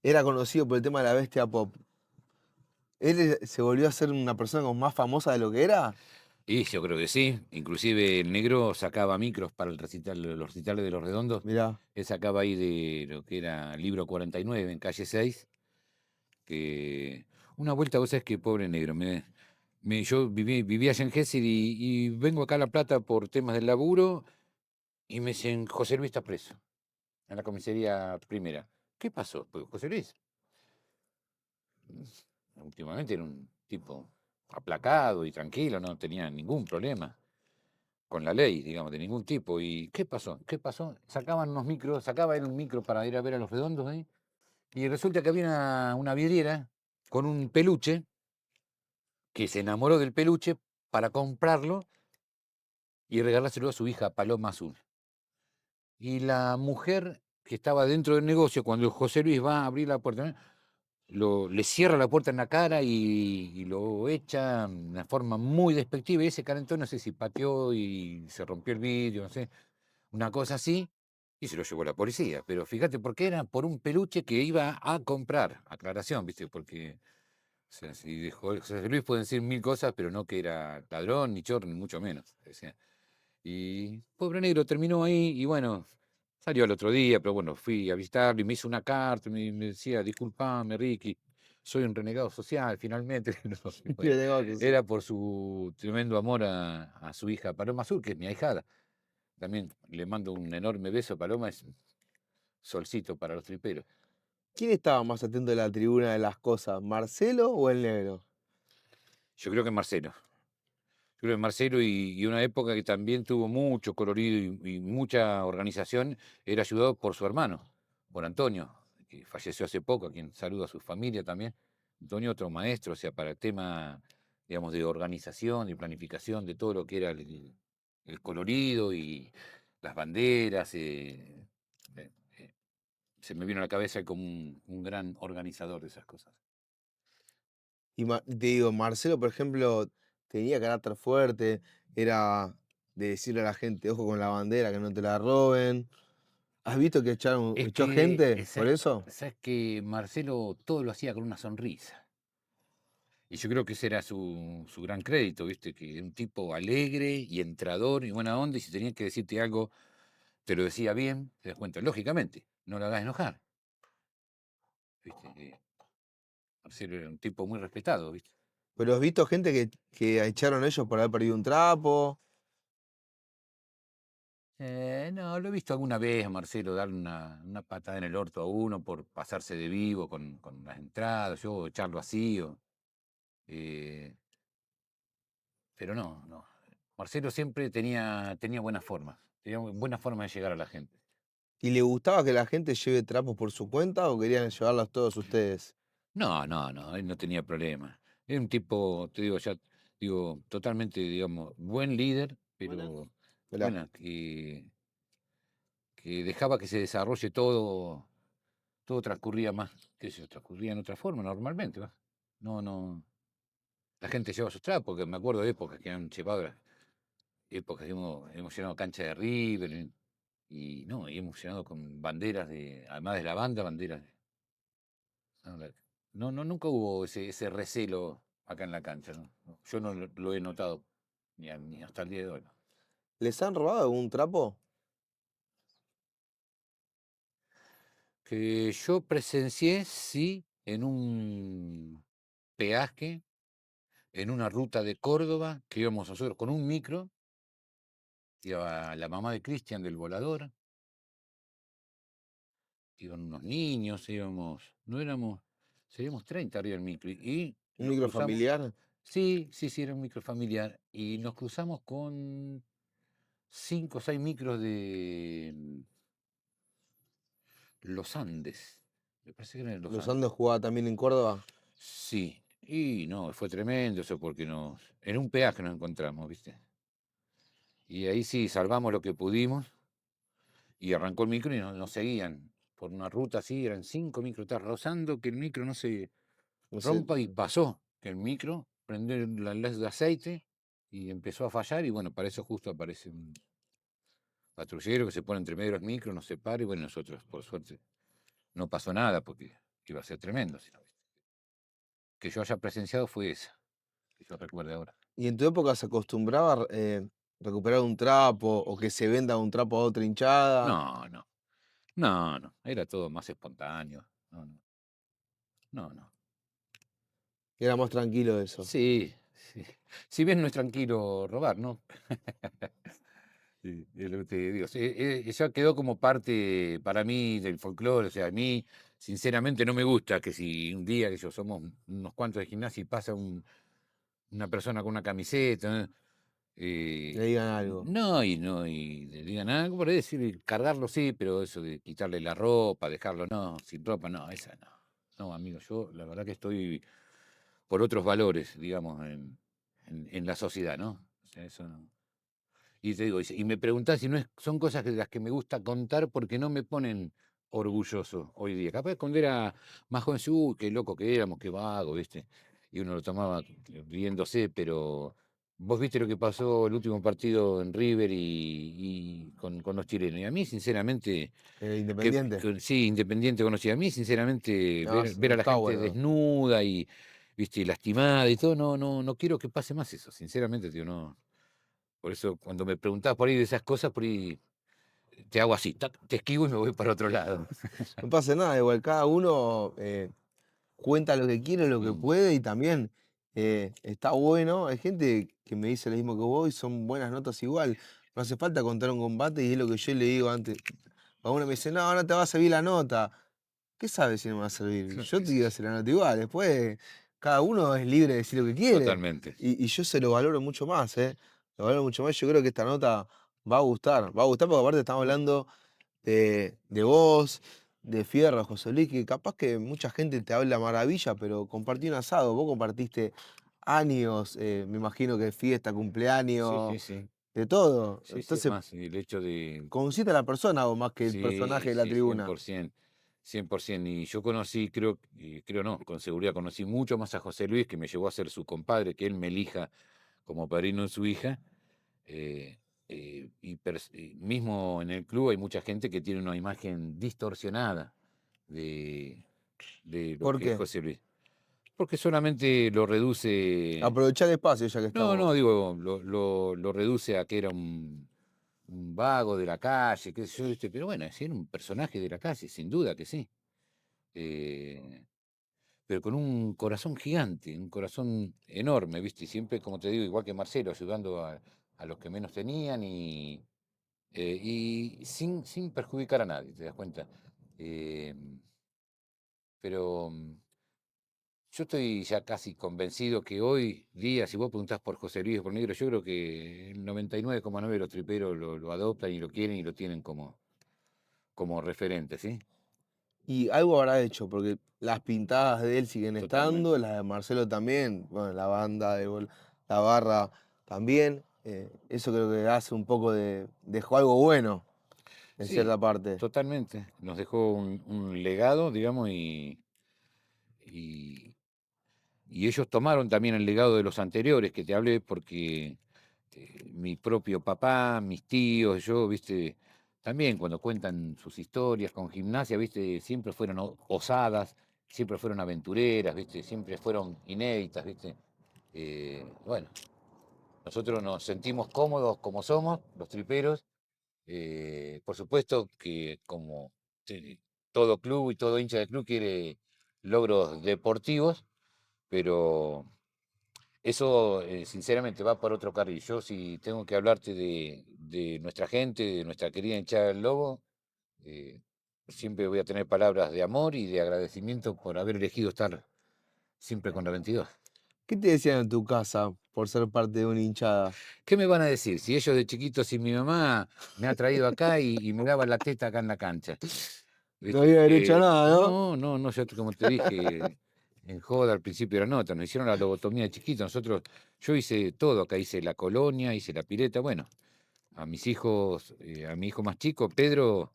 era conocido por el tema de la bestia pop, ¿él se volvió a ser una persona como más famosa de lo que era? Y yo creo que sí. Inclusive el negro sacaba micros para los recitales de Los Redondos. Mirá, Él sacaba ahí de lo que era Libro 49 en calle 6. Que una vuelta, vos sabés que pobre negro. Yo vivía allá en Gesell y vengo acá a La Plata por temas del laburo y me dicen, José Luis está preso en la comisaría primera. ¿Qué pasó? Pues José Luis, últimamente era un tipo aplacado y tranquilo, no tenía ningún problema con la ley, digamos, de ningún tipo. ¿Y qué pasó? ¿Qué pasó? Sacaban unos micros, sacaba él un micro para ir a ver a Los Redondos ahí, y resulta que había una vidriera con un peluche que se enamoró del peluche para comprarlo y regalárselo a su hija Paloma Azul. Y la mujer que estaba dentro del negocio, cuando José Luis va a abrir la puerta, le cierra la puerta en la cara y lo echa de una forma muy despectiva. Y ese calentón, no sé si pateó y se rompió el vidrio, no sé, una cosa así, y se lo llevó la policía. Pero fíjate, porque era por un peluche que iba a comprar. Aclaración, ¿viste? Porque o sea, si de José Luis pueden decir mil cosas, pero no que era ladrón, ni chorro, ni mucho menos. O sea, y pobre negro terminó ahí y bueno, salió al otro día, pero bueno, fui a visitarlo y me hizo una carta, me decía, disculpame, Ricky, soy un renegado social, finalmente. No, y Tiene bueno, negocios. era por su tremendo amor a su hija Paloma Azul, que es mi ahijada. También le mando un enorme beso a Paloma, es un solcito para los triperos. ¿Quién estaba más atento de la tribuna de las cosas, Marcelo o el negro? Yo creo que Marcelo. Yo creo que Marcelo y una época que también tuvo mucho colorido y mucha organización, era ayudado por su hermano, por Antonio, que falleció hace poco, a quien saludo a su familia también. Antonio, otro maestro, o sea, para el tema, digamos, de organización, de planificación, de todo lo que era el colorido y las banderas. Eh, eh, Se me vino a la cabeza como un gran organizador de esas cosas. Y te digo, Marcelo, por ejemplo, tenía carácter fuerte, era de decirle a la gente, ojo con la bandera, que no te la roben. ¿Has visto que Es echó que, gente por eso? sabes que Marcelo todo lo hacía con una sonrisa. Y yo creo que ese era su gran crédito, ¿viste? Que era un tipo alegre y entrador y buena onda, y si tenía que decirte algo, te lo decía bien, te das cuenta. Lógicamente, no lo hagas enojar, ¿viste? Marcelo era un tipo muy respetado, ¿viste? Pero has visto gente que echaron ellos por haber perdido un trapo. No, lo he visto alguna vez a Marcelo darle una patada en el orto a uno por pasarse de vivo con las entradas, yo echarlo así, eh, pero no, no. Marcelo siempre tenía buenas formas, tenía buena forma de llegar a la gente. ¿Y le gustaba que la gente lleve trapos por su cuenta o querían llevarlos todos ustedes? No, no, no, él no tenía problema. Era un tipo, te digo, ya, digo, totalmente, digamos, buen líder, pero Mirá. bueno, que dejaba que se desarrolle todo transcurría más, qué sé yo, transcurría en otra forma normalmente, ¿va? No, no, la gente lleva sus trapos, porque me acuerdo de épocas que han llevado, épocas que hemos llenado cancha de River, y no, y hemos llenado con banderas además de la banda, banderas no, nunca hubo ese recelo acá en la cancha, ¿no? Yo no lo he notado, ni hasta el día de hoy, ¿no? ¿Les han robado algún trapo? Que yo presencié, sí, en un peaje, en una ruta de Córdoba, que íbamos nosotros con un micro, iba la mamá de Cristian del Volador, iban unos niños, no éramos, seríamos 30 arriba del micro, y ¿Un nos micro cruzamos, familiar? sí, sí, sí, era un micro familiar, y nos cruzamos con 5 o 6 micros de los Andes. Me parece que eran de los ¿Los Andes. Andes jugaba también en Córdoba? Sí, y no, fue tremendo eso porque en un peaje nos encontramos, ¿viste? Y ahí sí, salvamos lo que pudimos y arrancó el micro y nos seguían por una ruta así, eran 5 micros, está rozando que el micro no se No sé. rompa y pasó, que el micro prendió la luz de aceite y empezó a fallar y bueno, para eso justo aparece un patrullero que se pone entre medio de los micros, nos separa y bueno, nosotros por suerte no pasó nada porque iba a ser tremendo. Si no, que yo haya presenciado fue esa, que yo recuerde ahora. ¿Y en tu época se acostumbraba a recuperar un trapo o que se venda un trapo a otra hinchada? No, no, no, no, era todo más espontáneo. No, no, no, no. Era más tranquilo eso. Sí, sí. Si bien no es tranquilo robar, ¿no? Sí, es lo que te digo. Sí, ya quedó como parte para mí del folclore. O sea, a mí, sinceramente, no me gusta que si un día que yo somos unos cuantos de gimnasia y pasa una persona con una camiseta, ¿no? Le digan algo. No, y le digan algo por ahí, decir, cargarlo sí, pero eso de quitarle la ropa, dejarlo, no, sin ropa, no, esa no. No, amigo, yo la verdad que estoy por otros valores, digamos, en la sociedad, ¿no? O sea, eso no. Y te digo, y me preguntás si no son cosas de las que me gusta contar porque no me ponen orgulloso hoy día. Capaz que cuando era más joven, sí, uy, qué loco que éramos, qué vago, ¿viste? Y uno lo tomaba riéndose, pero vos viste lo que pasó el último partido en River y con los chilenos. Y a mí, sinceramente, Independiente. sí, Independiente conocía. A mí, sinceramente, No, ver no a la está gente bueno. desnuda y, viste, y lastimada y todo, no quiero que pase más eso, sinceramente, tío, no. Por eso, cuando me preguntás por ahí de esas cosas, por ahí te hago así, tac, te esquivo y me voy para otro lado. No pasa nada, igual cada uno cuenta lo que quiere, lo que Mm, puede y también está bueno. Hay gente que me dice lo mismo que vos y son buenas notas igual. No hace falta contar un combate y es lo que yo le digo antes. A uno me dice, no, no te va a servir la nota. ¿Qué sabes si no me va a servir? Yo sí, te sí, quiero sí, hacer la nota igual. Después, cada uno es libre de decir lo que quiere. totalmente. Y yo se lo valoro mucho más, ¿eh? Lo valoro mucho más. Yo creo que esta nota va a gustar. Va a gustar porque aparte estamos hablando de vos, de Fierro, José Luis, que capaz que mucha gente te habla maravilla, pero compartí un asado. Vos compartiste años, me imagino que fiesta, Sí, cumpleaños, sí, sí. de todo. Sí, sí, es Entonces, más, el hecho de. conociste a la persona vos más que el Sí, personaje de la sí, tribuna. 100%. 100%. Y yo conocí, creo no, con seguridad conocí mucho más a José Luis, que me llevó a ser su compadre, que él me elija como padrino de su hija. eh, y mismo en el club hay mucha gente que tiene una imagen distorsionada de, de lo ¿Por que es qué? José Luis. Porque solamente lo reduce. Aprovechar el espacio ya que No, no, estamos. digo, lo reduce a que era un vago de la calle, qué sé yo, ¿viste? Pero bueno, sí, era un personaje de la calle, sin duda que sí. Eh, pero con un corazón gigante, un corazón enorme, ¿viste? Y siempre, como te digo, igual que Marcelo, ayudando a los que menos tenían y sin perjudicar a nadie, ¿te das cuenta? Eh, pero yo estoy ya casi convencido que hoy día, si vos preguntás por José Luis o por Negro, yo creo que el 99,9 de los triperos lo adoptan y lo quieren y lo tienen como referente, ¿sí? Y algo habrá hecho, porque las pintadas de él siguen estando, Totalmente. las de Marcelo también, bueno, la banda, la barra también. Eso creo que hace un poco dejó algo bueno, en Sí, cierta parte. totalmente. Nos dejó un legado, digamos, y, y ellos tomaron también el legado de los anteriores que te hablé, porque mi propio papá, mis tíos, yo, viste, también cuando cuentan sus historias con Gimnasia, viste, siempre fueron osadas, siempre fueron aventureras, viste, siempre fueron inéditas, viste. Bueno, nosotros nos sentimos cómodos como somos, los triperos. Por supuesto que como todo club y todo hincha de club quiere logros deportivos, pero eso sinceramente va por otro carril. Yo si tengo que hablarte de nuestra gente, de nuestra querida hinchada del Lobo, eh, siempre voy a tener palabras de amor y de agradecimiento por haber elegido estar siempre con la 22. ¿Qué te decían en tu casa por ser parte de una hinchada? ¿Qué me van a decir? Si ellos de chiquitos, si mi mamá me ha traído acá y me daba la teta acá en la cancha. No ¿Viste? había derecho a nada, ¿no? No, yo como te dije en joda al principio de la nota, nos hicieron la lobotomía de chiquito, yo hice todo, acá hice la colonia, hice la pileta, bueno, a mis hijos, a mi hijo más chico, Pedro,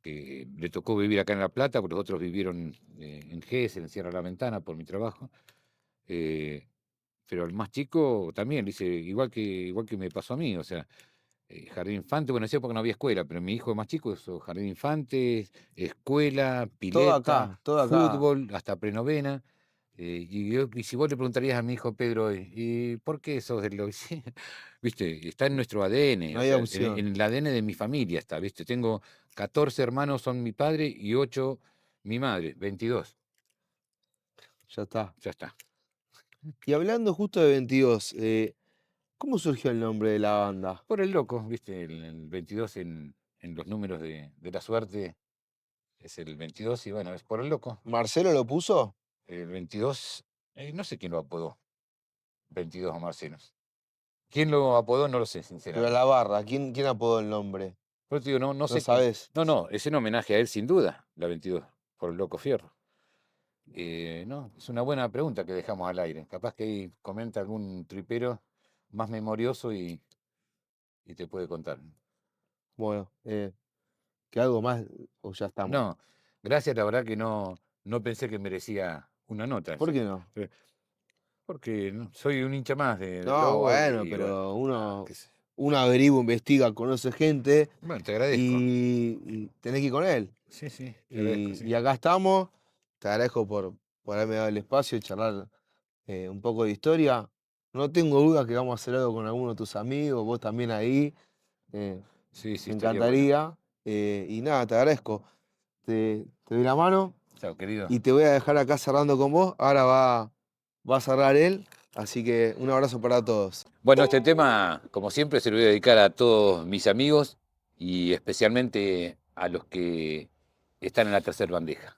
que le tocó vivir acá en La Plata, porque los otros vivieron en Gesell, en Sierra La Ventana, por mi trabajo, eh, pero al más chico también, le hice igual que me pasó a mí, o sea, jardín infante, bueno, en esa época no había escuela, pero mi hijo más chico hizo jardín infante, escuela, pileta, Todo acá. fútbol, hasta prenovena. Y si vos le preguntarías a mi hijo Pedro, ¿y por qué sos del Lobo? Sí, viste, está en nuestro ADN, No o había sea, opción. en el ADN de mi familia está, viste. Tengo 14 hermanos, son mi padre, y 8 mi madre, 22. Ya está. Ya está. Y hablando justo de 22, ¿cómo surgió el nombre de la banda? Por el loco, viste, el 22 en los números de la suerte es el 22 y bueno, es por el loco. ¿Marcelo lo puso? El 22, no sé quién lo apodó, 22 a Marcelos. ¿Quién lo apodó? No lo sé, Pero a sinceramente. la barra, ¿quién apodó el nombre? Pero te digo, no No sé quién. sabés. No, es en homenaje a él sin duda, la 22, por el loco Fierro. No, es una buena pregunta que dejamos al aire. Capaz que ahí comenta algún tripero más memorioso y y te puede contar. Bueno, ¿que algo más o ya estamos? No, gracias, la verdad que no pensé que merecía una nota. ¿Por qué no? Porque soy un hincha más de No, vos bueno, y pero uno, qué sé. uno averigua, investiga, conoce gente Bueno, te agradezco. y tenés que ir con él. Sí, te agradezco, sí. Y acá estamos. Te agradezco por haberme dado el espacio y charlar un poco de historia. No tengo duda que vamos a hacer algo con alguno de tus amigos, vos también ahí. Sí, Me estaría bueno. encantaría. Y nada, te agradezco. Te doy la mano Chao, querido. y te voy a dejar acá cerrando con vos. Ahora va a cerrar él. Así que un abrazo para todos. Bueno, este tema, como siempre, se lo voy a dedicar a todos mis amigos y especialmente a los que están en la tercera bandeja.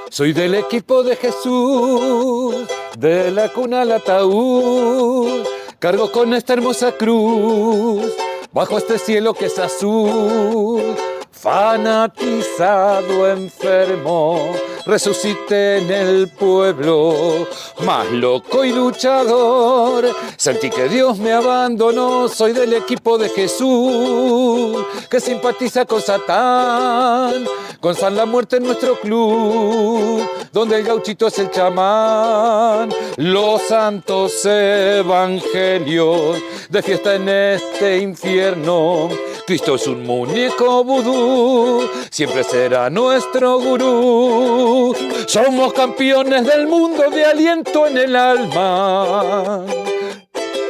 Soy del equipo de Jesús, de la cuna al ataúd, cargo con esta hermosa cruz, bajo este cielo que es azul. Fanatizado, enfermo, resucité en el pueblo, más loco y luchador. Sentí que Dios me abandonó, soy del equipo de Jesús, que simpatiza con Satán, con San la muerte en nuestro club, donde el gauchito es el chamán. Los santos evangelios de fiesta en este infierno. Cristo es un muñeco vudú, siempre será nuestro gurú. Somos campeones del mundo de aliento en el alma.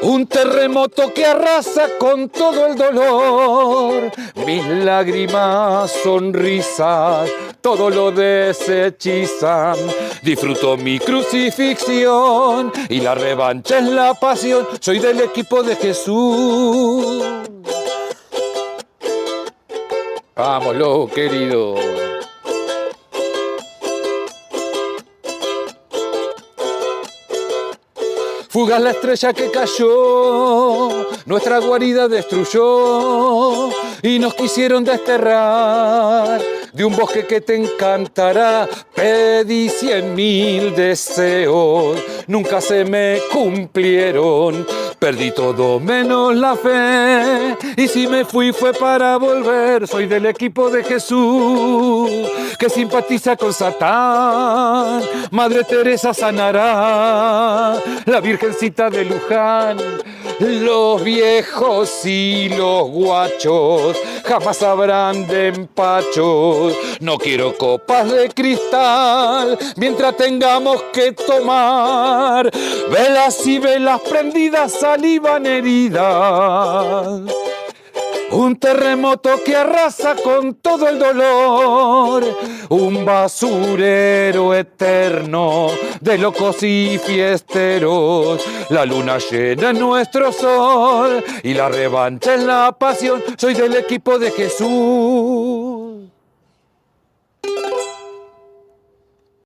Un terremoto que arrasa con todo el dolor. Mis lágrimas, sonrisas, todo lo deshechizan. Disfruto mi crucifixión y la revancha es la pasión. Soy del equipo de Jesús. Vámonos, querido. Fugaz la estrella que cayó, nuestra guarida destruyó y nos quisieron desterrar de un bosque que te encantará. Pedí 100.000 deseos, nunca se me cumplieron. Perdí todo menos la fe y si me fui fue para volver. Soy del equipo de Jesús que simpatiza con Satán. Madre Teresa sanará, la Virgencita de Luján. Los viejos y los guachos jamás habrán de empachos. No quiero copas de cristal mientras tengamos que tomar. Velas y velas prendidas, saliva en heridas. Un terremoto que arrasa con todo el dolor, un basurero eterno de locos y fiesteros. La luna llena en nuestro sol y la revancha es la pasión. Soy del equipo de Jesús.